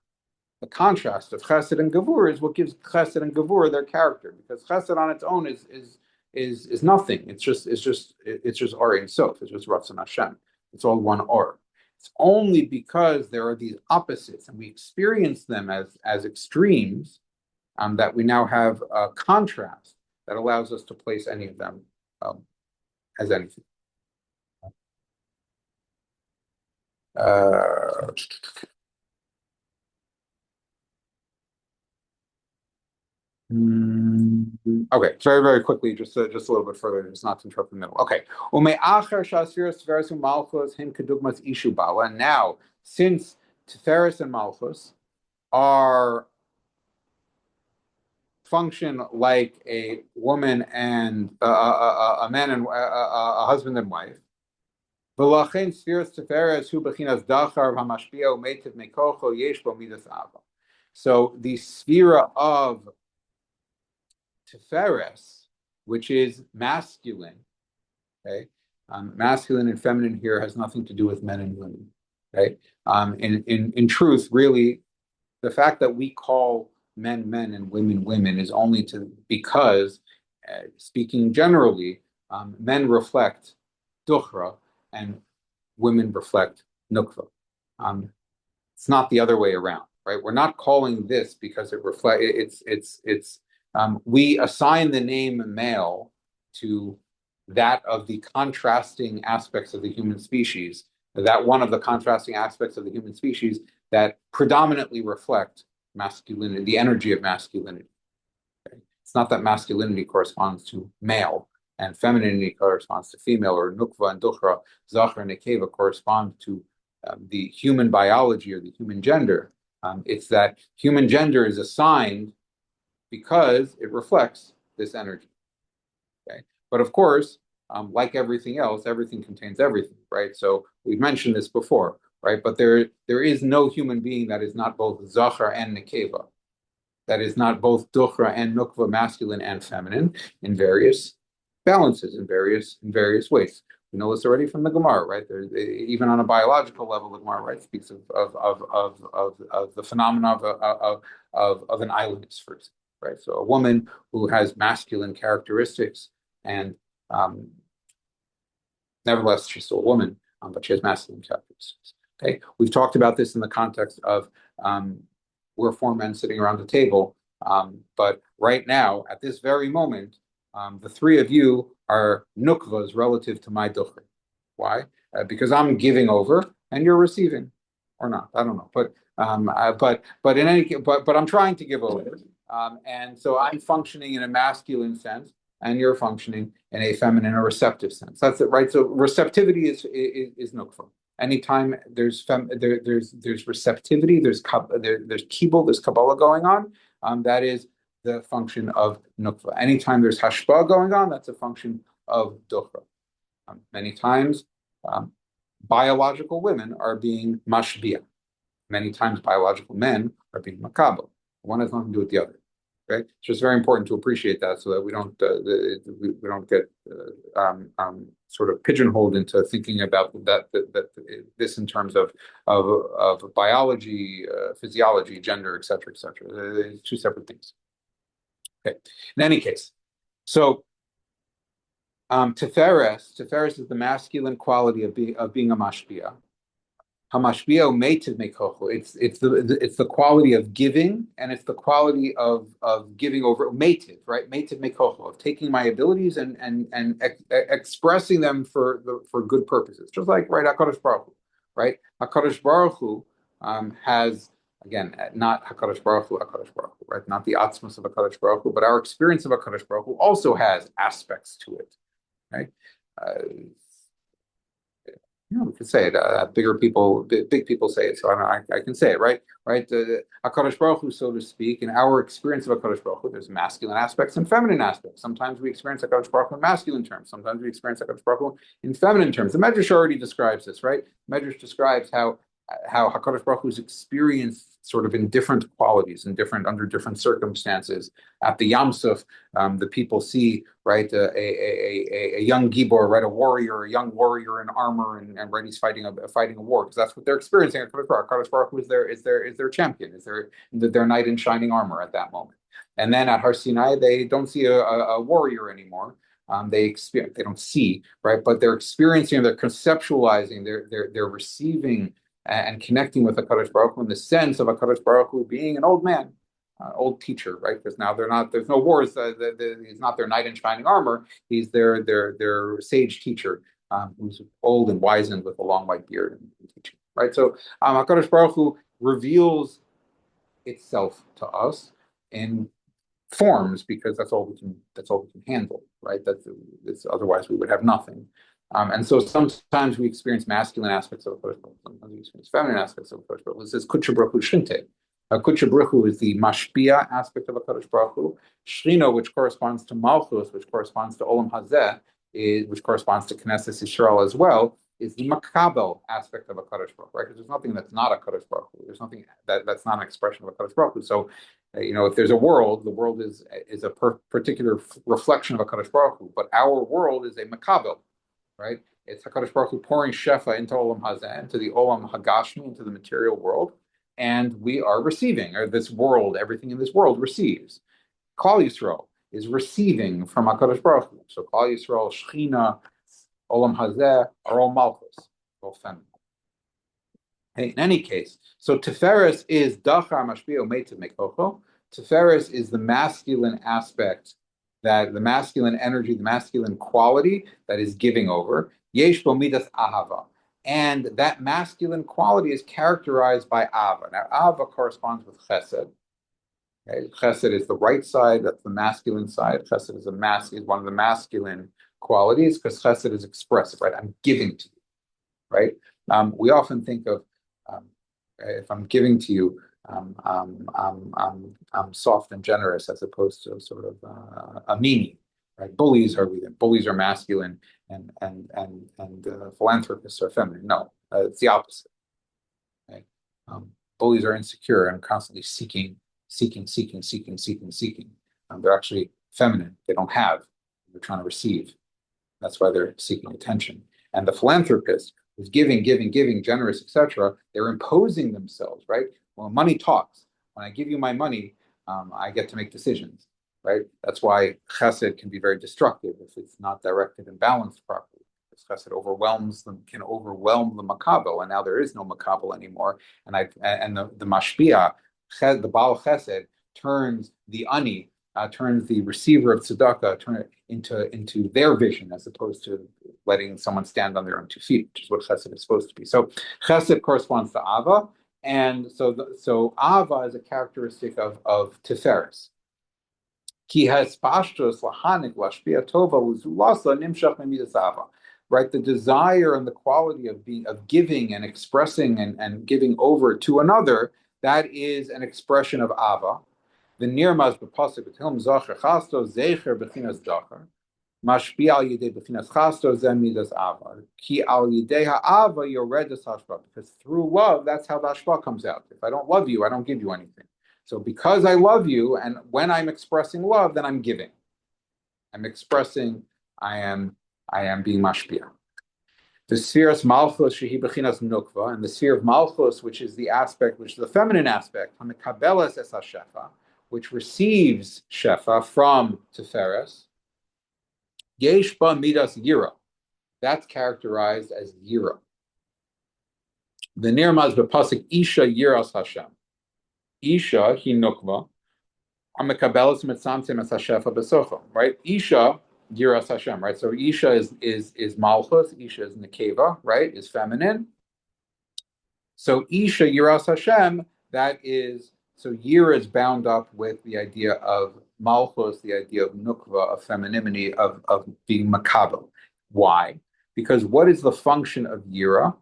The contrast of Chesed and Gevur is what gives Chesed and Gevur their character, because Chesed on its own is nothing. It's just Or Ein Sof. It's just Ratzon Hashem. It's all one Or. It's only because there are these opposites and we experience them as extremes that we now have a contrast that allows us to place any of them as anything. Okay, very, very quickly, just a little bit further, just not to interrupt the middle. Okay. And now, since Tiferes and Malchus are function like a woman and a man and a husband and wife, so the sphere of Tiferes, which is masculine, okay, masculine and feminine here has nothing to do with men and women, okay. In truth, really, the fact that we call men men and women women is only because, speaking generally, men reflect dukhra and women reflect nukva. It's not the other way around, right? We're not calling this because it reflects. We assign the name male to that of the contrasting aspects of the human species. That one of the contrasting aspects of the human species that predominantly reflect masculinity, the energy of masculinity. Okay? It's not that masculinity corresponds to male and femininity corresponds to female, or nukva and dukhra, zachar and nekeva correspond to the human biology or the human gender. It's that human gender is assigned because it reflects this energy. Okay, but of course, like everything else, everything contains everything, right? So we've mentioned this before, right? But there is no human being that is not both zachar and nekeva, that is not both dukhra and nukva, masculine and feminine, in various balances, in various ways. We know this already from the Gemara, right? Even on a biological level, the Gemara, right, speaks of the phenomena of an islandess, for example, right? So a woman who has masculine characteristics and nevertheless she's still a woman, but she has masculine characteristics. Okay, we've talked about this in the context of we're four men sitting around the table, but right now, at this very moment, the three of you are nukvas relative to my dukhra. Why? Because I'm giving over and you're receiving, or not. I don't know, but in any case, but I'm trying to give over, and so I'm functioning in a masculine sense, and you're functioning in a feminine or receptive sense. That's it, right? So receptivity is nukva. Anytime there's receptivity, there's kibul, there's Kaballah going on. That is the function of nukva. Anytime there's hashpah going on, that's a function of dukhra. Many times, biological women are being mashbia. Many times, biological men are being makabel. One has nothing to do with the other. Okay, it's just very important to appreciate that, so that we don't get sort of pigeonholed into thinking about that this in terms of biology, physiology, gender, etc., etc. Two separate things. Okay. In any case, so Tiferes is the masculine quality of being a mashpia. Hamashpia meitiv mekocho. It's the quality of giving, and it's the quality of giving over meitiv, right? Meitiv mekocho, of taking my abilities and expressing them for good purposes. Just like, right, HaKadosh Baruch Hu, right? HaKadosh Baruch Hu has, again, not HaKadosh Baruch Hu, right? Not the atzmos of HaKadosh Baruch Hu, but our experience of HaKadosh Baruch Hu also has aspects to it, right? We can say it. Big people say it, so I can say it, right? Right? HaKadosh Baruch Hu, so to speak, in our experience of HaKadosh Baruch Hu, there's masculine aspects and feminine aspects. Sometimes we experience HaKadosh Baruch Hu in masculine terms. Sometimes we experience HaKadosh Baruch Hu in feminine terms. The Medrash already describes this, right? The Medrash describes how HaKadosh Baruch Hu is experienced sort of in different qualities, under different circumstances. At the Yam Suf, the people see, right, a young gibor, right, a young warrior in armor, and right, he's fighting a war, because that's what they're experiencing. HaKadosh Baruch Hu is their champion, is their knight in shining armor at that moment. And then at Har Sinai, they don't see a warrior anymore. They don't see, right, but they're experiencing, they're conceptualizing, they're receiving and connecting with HaKadosh Baruch Hu in the sense of HaKadosh Baruch Hu being an old man, old teacher, right? Because now there's no wars. He's not their knight in shining armor. He's their sage teacher, who's old and wizened with a long white beard and teaching, right? So HaKadosh Baruch Hu reveals itself to us in forms, because that's all we can handle, right? That's otherwise we would have nothing. And so sometimes we experience masculine aspects of HaKadosh Baruch Hu, sometimes we experience feminine aspects of HaKadosh Baruch Hu. This is Kutcha Baruch Hu Shinte. Kutcha Baruch Hu is the mashpia aspect of HaKadosh Baruch Hu. Shrino, which corresponds to Malchus, which corresponds to Olam Hazeh, which corresponds to Knesset Yisrael as well, is the makabel aspect of HaKadosh Baruch Hu, right? Because there's nothing that's not HaKadosh Baruch Hu. There's nothing that's not an expression of HaKadosh Baruch Hu. So, if there's a world, the world is a particular reflection of HaKadosh Baruch Hu. But our world is a makabel, right? It's HaKadosh Baruch Hu pouring shefa into Olam Hazeh, into the Olam Hagashmi, into the material world, and we are receiving, or this world, everything in this world receives. Klal Yisrael is receiving from HaKadosh Baruch Hu. So Klal Yisrael, Shechina, Olam Hazeh are all Malchus, all feminine. Hey, in any case, so Tiferes is Dachar Mashpia Umeitav Mekocho. Tiferes is the masculine aspect, that the masculine energy, the masculine quality that is giving over. Yesh bo midas ahava. And that masculine quality is characterized by Ava. Now, Ava corresponds with Chesed. Okay? Chesed is the right side, that's the masculine side. Chesed is one of the masculine qualities because Chesed is expressive, right? I'm giving to you, right? We often think of if I'm giving to you, I'm soft and generous as opposed to sort of a meanie, right? Bullies are masculine and philanthropists are feminine. No, it's the opposite. Right? Bullies are insecure and constantly seeking. They're actually feminine. They don't have. They're trying to receive. That's why they're seeking attention. And the philanthropist who's giving, generous, etc. They're imposing themselves, right? Well, money talks. When I give you my money, I get to make decisions, right? That's why chesed can be very destructive if it's not directed and balanced properly. Because chesed can overwhelm the makabel, and now there is no makabel anymore. And the mashpia, the Baal Chesed, turns the ani, turns the receiver of tzedakah, turn it into their vision as opposed to letting someone stand on their own 2 feet, which is what chesed is supposed to be. So chesed corresponds to Ava, and so Ava is a characteristic of Tiferes. Ki has pashtos lahanik lashpia tova uzulasa nimshach memidas Ava. Right, the desire and the quality of giving and expressing and giving over to another, that is an expression of Ava. The nirmaz b'pasuk b'tilm zacher chasto zecher b'chinas dacher mashpia al yidei b'chinas chasto zeh midas ava ki al yidei ha'ava yoredas hashpa, because through love that's how the hashpa comes out. If I don't love you, I don't give you anything. So because I love you, and when I'm expressing love, then I'm giving. I'm expressing. I am being mashpia. The Sifsei Malchus shehi b'chinas nukva, and the sphere of Malchus, which is the feminine aspect, Kaballah es hashefa, which receives shefa from Tiferes, yesh ba midas yira. That's characterized as yira. The nirmaz b'pasuk isha yiras Hashem. Isha hi nukva, amekabelas mitzamtzim es hashefa b'socha. Right? Isha yiras Hashem. Right? So Isha is Malchus. Isha is nekeva. Right? Is feminine. So Isha yiras Hashem. That is. So Yira is bound up with the idea of Malchus, the idea of Nukva, of femininity, of being makabel. Why? Because what is the function of Yira?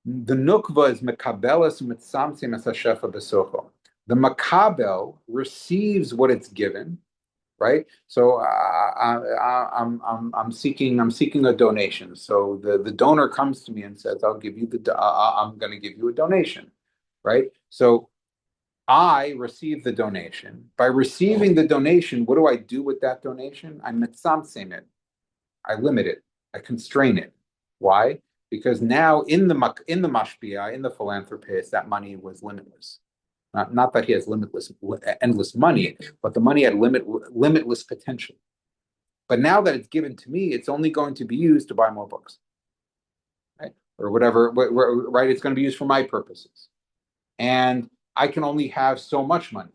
The Nukva is mekabelas mitzamtzim es hashefa besocho. The makabel receives what it's given, right? So I'm seeking a donation. So the donor comes to me and says, I'm going to give you a donation. Right? So I receive the donation. By receiving the donation, what do I do with that donation? I mitzamtzim it. I limit it. I constrain it. Why? Because now in the mashpia, in the philanthropist, that money was limitless. Not that he has endless money, but the money had limitless potential. But now that it's given to me, it's only going to be used to buy more books, right? Or whatever, right? It's going to be used for my purposes. And I can only have so much money.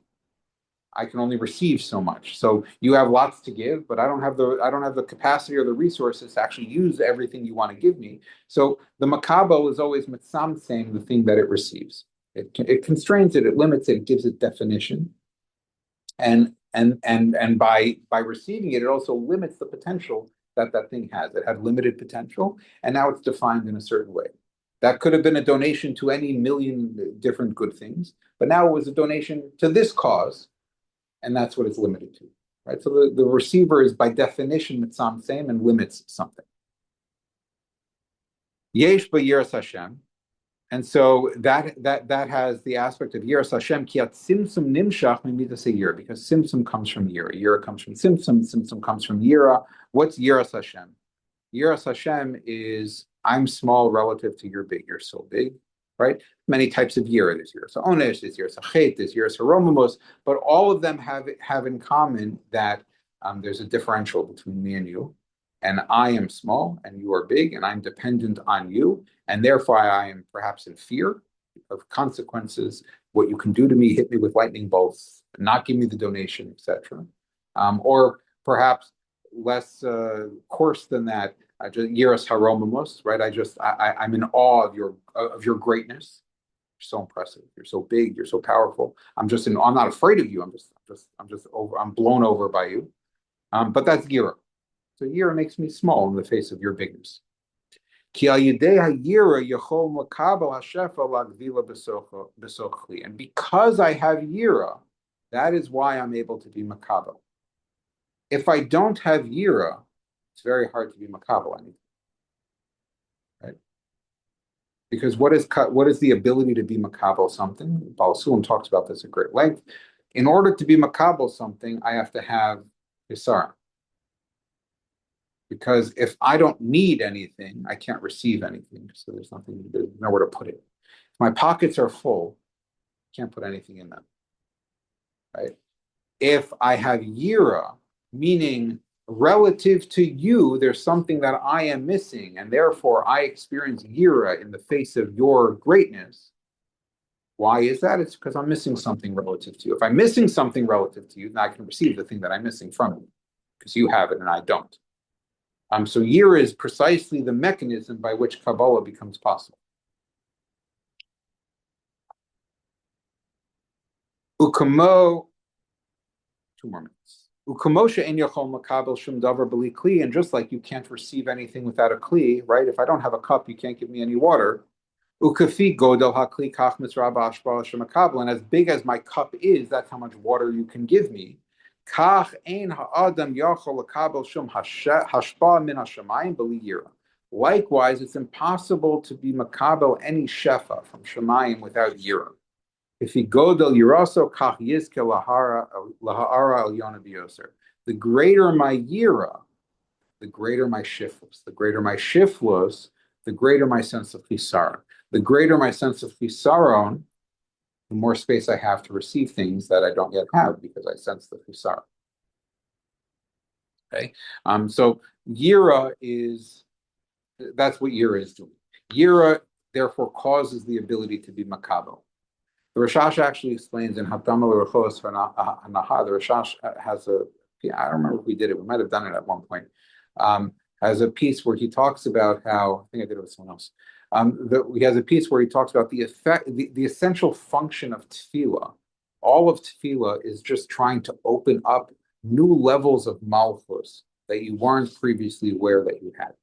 I can only receive so much. So you have lots to give, but I don't have the capacity or the resources to actually use everything you want to give me. So the makabel is always mitzamtzem, the thing that it receives. It constrains it, it limits it, it gives it definition. And by receiving it, it also limits the potential that thing has. It had limited potential, and now it's defined in a certain way. That could have been a donation to any million different good things, but now it was a donation to this cause, and that's what it's limited to, right? So the receiver is by definition mitzamtzem and limits something. Yesh b'yiras Hashem, and so that has the aspect of yiras Hashem kiat simsum nimshach mimidas yira, because simsum comes from yira, yira comes from simsum comes from yira. What's yiras Hashem? Yiras Hashem is I'm small relative to you're big. You're so big, right? Many types of yira. There's yiras ha'onesh, there's yiras ha'chet, there's yiras ha'romamos, but all of them have in common that there's a differential between me and you, and I am small and you are big and I'm dependent on you, and therefore I am perhaps in fear of consequences, what you can do to me, hit me with lightning bolts, not give me the donation, etc. Or perhaps less coarse than that, just yiras haromimos, right? I'm in awe of your greatness. You're so impressive. You're so big. You're so powerful. I'm not afraid of you. I'm blown over by you. But that's yira. So yira makes me small in the face of your bigness. And because I have yira, that is why I'm able to be makabel. If I don't have yira, it's very hard to be makabel anything, right? Because what is the ability to be makabel something? Baal Sulam talks about this at great length. In order to be makabel something, I have to have yisara. Because if I don't need anything, I can't receive anything. So there's nowhere to put it. If my pockets are full, I can't put anything in them, right? If I have yira, meaning relative to you, there's something that I am missing, and therefore I experience yira in the face of your greatness. Why is that? It's because I'm missing something relative to you. If I'm missing something relative to you, then I can receive the thing that I'm missing from you, because you have it and I don't. So yira is precisely the mechanism by which Kaballah becomes possible. Ukamo, 2 more minutes. Ukamosha en yachol makabel shum davar b'li kli, and just like you can't receive anything without a kli, right? If I don't have a cup, you can't give me any water. Ukafi godel hakli kach mitzraba ashbal shemakabel, and as big as my cup is, that's how much water you can give me. Kach ein ha'adam yachol lakabel shum hashpa min hashamayim b'li yira. Likewise, it's impossible to be makabel any shefa from shamayim without yira. If he godel yiraso kach yizke lahara el bioser. The greater my yira, the greater my shiflus. The greater my shiflus, the greater my sense of chisaron. The greater my sense of chisaron, the more space I have to receive things that I don't yet have because I sense the chisaron. Okay, so yira that's what yira is doing. Yira therefore causes the ability to be makabel. The Rashash actually explains in HaTorah the Rashash has I don't remember if we did it, we might have done it at one point, has a piece where he talks about how, I think I did it with someone else, he has a piece where he talks about the essential function of tefillah. All of tefillah is just trying to open up new levels of malchus that you weren't previously aware that you had.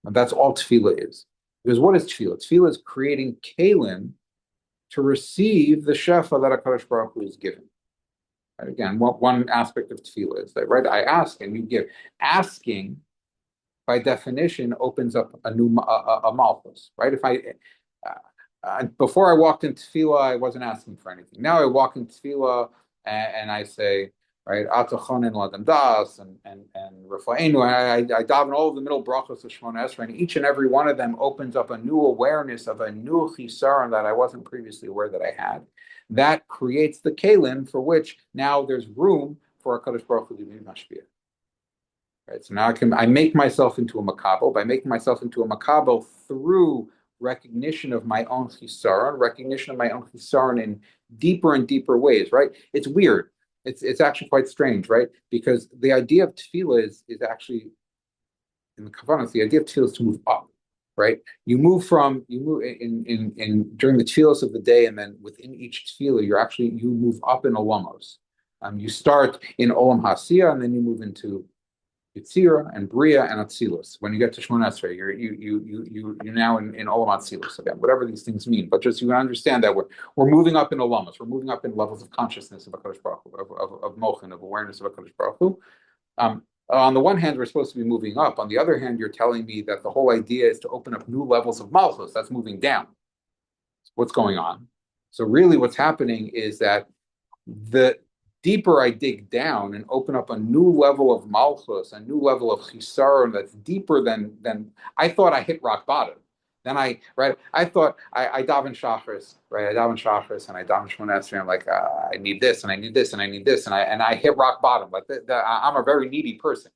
And that's all tefillah is. Because what is tefillah? Tefillah is creating kalim to receive the shefa that HaKadosh Baruch Hu is given. Right? Again, one aspect of tefillah is that, right? I ask and you give. Asking, by definition, opens up a new a malchus, right? If before I walked into tefillah, I wasn't asking for anything. Now I walk into tefillah and I say, right, Atachonin Ladam Das and Rafaenu, and I daven all of the middle brachos of Shemona Esrei, and each and every one of them opens up a new awareness of a new chisaron that I wasn't previously aware that I had. That creates the kalim for which now there's room for HaKadosh Baruch Hu to be mashpia. Right, so now I make myself into a makabel. By making myself into a makabel through recognition of my own chisaron, recognition of my own chisaron in deeper and deeper ways. Right, it's weird. It's actually quite strange, right? Because the idea of tefillah is actually in the kavvanah. The idea of tefillah is to move up, right? You move in during the tefillos of the day, and then within each tefillah, you move up in olamos. You start in olam hasiyah, and then you move into Yitzira and Bria and Atzilus. When you get to Shemona Esrei, you're now in Olam Atzilus again, whatever these things mean. But just you understand that we're moving up in Olamas, we're moving up in levels of consciousness of HaKadosh Baruch Hu, of Mochin, of awareness of HaKadosh Baruch Hu. On the one hand, we're supposed to be moving up. On the other hand, you're telling me that the whole idea is to open up new levels of Malchus. That's moving down. What's going on? So really what's happening is that the deeper I dig down and open up a new level of malchus, a new level of chisaron that's deeper than I thought I hit rock bottom. Then I thought I daven shachris, right? I daven shachris and I daven Shemona Esrei. I'm like, I need this and I need this and I need this and I hit rock bottom. Like I'm a very needy person,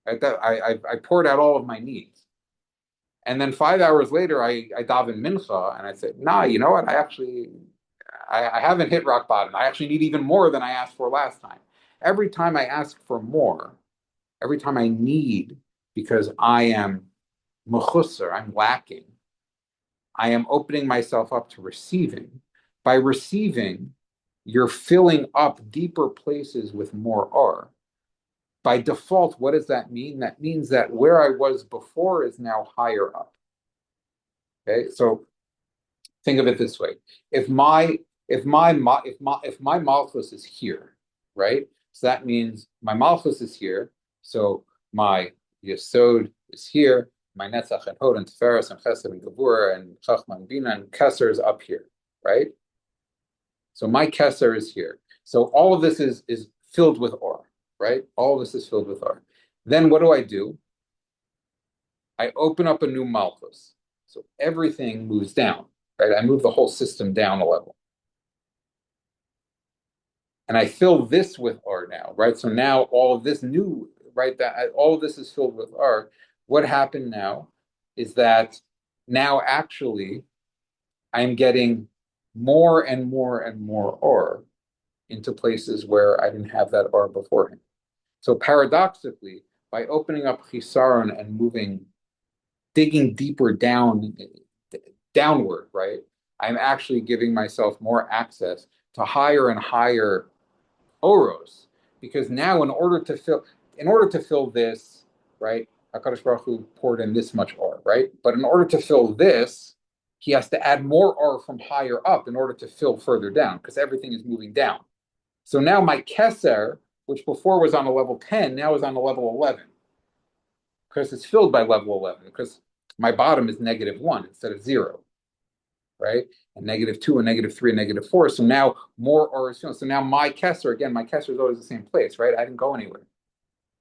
Right? That I poured out all of my needs. And then 5 hours later, I daven mincha, and I said, nah, you know what? I haven't hit rock bottom. I actually need even more than I asked for last time. Every time I ask for more, every time I need, because I am mechusar, I'm lacking, I am opening myself up to receiving. By receiving, you're filling up deeper places with more R. By default, what does that mean? That means that where I was before is now higher up. Okay, so think of it this way: if my malchus is here, right? So that means my malchus is here. So my yesod is here. My netzach and hod and tiferes and chesed and gevura and chachma and bina and keser is up here, right? So my keser is here. So all of this is filled with or, right? All of this is filled with or. Then what do? I open up a new malchus. So everything moves down, right? I move the whole system down a level. And I fill this with R now, right? So now all of this new, right? That all of this is filled with R. What happened now is that now actually I'm getting more and more and more R into places where I didn't have that R beforehand. So paradoxically, by opening up chisaron and digging deeper downward, right? I'm actually giving myself more access to higher and higher oros, because now in order to fill this, right? HaKadosh Baruch Hu poured in this much or, right? But in order to fill this, he has to add more or from higher up in order to fill further down, because everything is moving down. So now my keser, which before was on a level 10, now is on a level 11, because it's filled by level 11, because my bottom is -1 instead of 0, right? And -2 and -3 and -4. So now more or is filled. So now my keser, again, my keser is always the same place, right? I didn't go anywhere.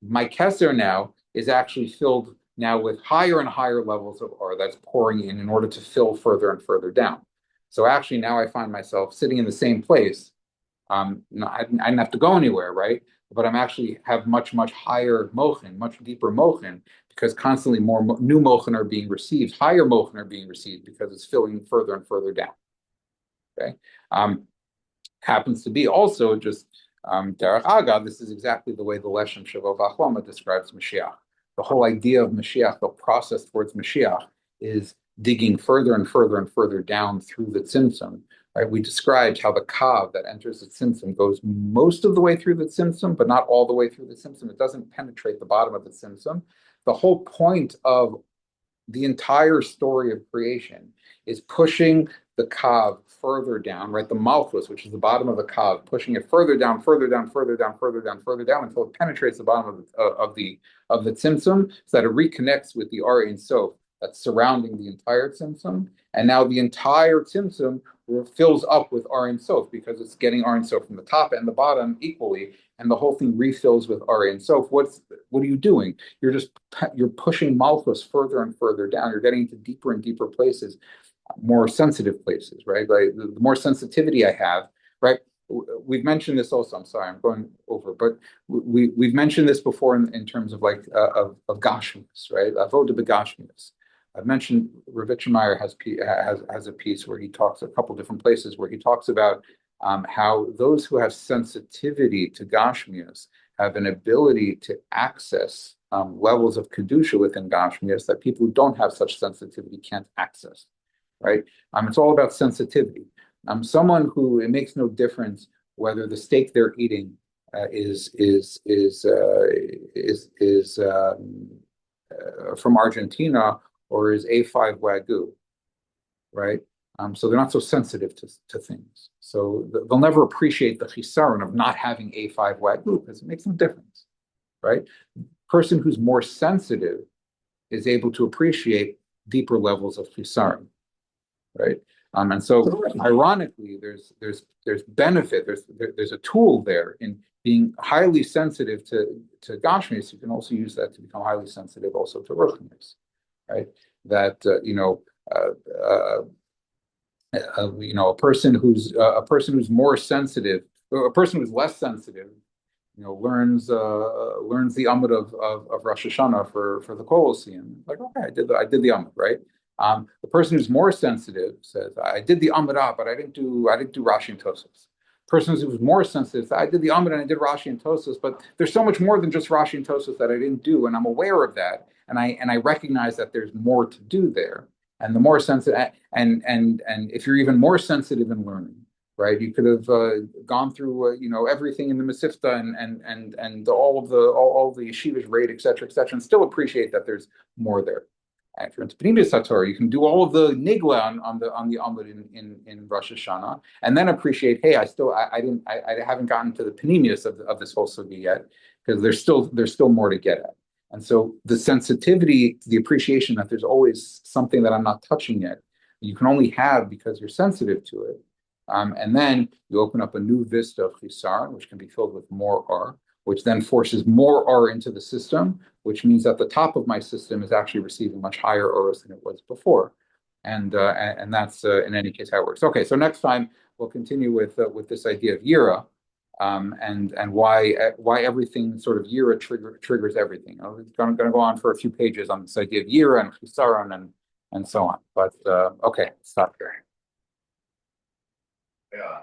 My keser now is actually filled now with higher and higher levels of R that's pouring in order to fill further and further down. So actually now I find myself sitting in the same place. I didn't have to go anywhere, right? But I'm actually have much higher mochen, much deeper mochen, because constantly more new mochen are being received, higher mochen are being received because it's filling further and further down. Okay, happens to be also just derech agad. This is exactly the way the Leshem Shavov Achlama describes Mashiach. The whole idea of Mashiach, the process towards Mashiach, is digging further and further and further down through the tzimtzum. Right? We described how the kav that enters the tzimtzum goes most of the way through the tzimtzum, but not all the way through the tzimtzum. It doesn't penetrate the bottom of the tzimtzum. The whole point of the entire story of creation is pushing the kav further down, right? The malchus, which is the bottom of the kav, pushing it further down, further down, further down, further down, further down until it penetrates the bottom of the tzimtzum, so that it reconnects with the Ar Ein Sof that's surrounding the entire tzimtzum. And now the entire tzimtzum fills up with Ar Ein Sof because it's getting Ar Ein Sof from the top and the bottom equally, and the whole thing refills with Ar Ein Sof. What are you doing? You're pushing malchus further and further down. You're getting into deeper and deeper places, more sensitive places, right? Like the more sensitivity I have, right? We've mentioned this also. I'm sorry, I'm going over, but we've mentioned this before in terms of like of gashmius, right? Avoda begashmius. I've mentioned Rav Itchemeyer has a piece where he talks a couple different places where he talks about how those who have sensitivity to gashmius have an ability to access levels of kedusha within gashmius that people who don't have such sensitivity can't access. Right? It's all about sensitivity. Someone who it makes no difference whether the steak they're eating is from Argentina or is A5 Wagyu, right? So they're not so sensitive to things. So they'll never appreciate the chisaron of not having A5 Wagyu because it makes no difference, right? Person who's more sensitive is able to appreciate deeper levels of chisaron. Right, and so ironically, there's benefit. There's a tool there in being highly sensitive to gashmius. You can also use that to become highly sensitive also to ruchnius, right? That a person who's more sensitive, or a person who's less sensitive, learns the Amud of Rosh Hashanah for the Colosseum. Like, okay, I did the Amud, right? The person who's more sensitive says, I did the Amud, but I didn't do Rashi and Tosafos. Person who's more sensitive, I did the Amud and I did Rashi and Tosafos, but there's so much more than just Rashi and Tosafos that I didn't do, and I'm aware of that, and I recognize that there's more to do there. And the more sensitive, and if you're even more sensitive in learning, right? You could have gone through, everything in the Masifta and all the yeshivas rate, et cetera, and still appreciate that there's more there. And if you're into Penimiyus HaTorah, you can do all of the nigla on the Amud in Rosh Hashanah, and then appreciate, hey, I haven't gotten to the Penimiyus of this whole sugi yet, because there's still more to get at. And so the sensitivity, the appreciation that there's always something that I'm not touching yet, you can only have because you're sensitive to it. And then you open up a new vista of chisar, which can be filled with more R, which then forces more R into the system, which means that the top of my system is actually receiving much higher R's than it was before. And that's in any case how it works. Okay, so next time we'll continue with this idea of Yira, and why everything sort of Yira triggers everything. I'm going to go on for a few pages on this idea of Yira and Chisaron and so on. But okay, stop here. Yeah.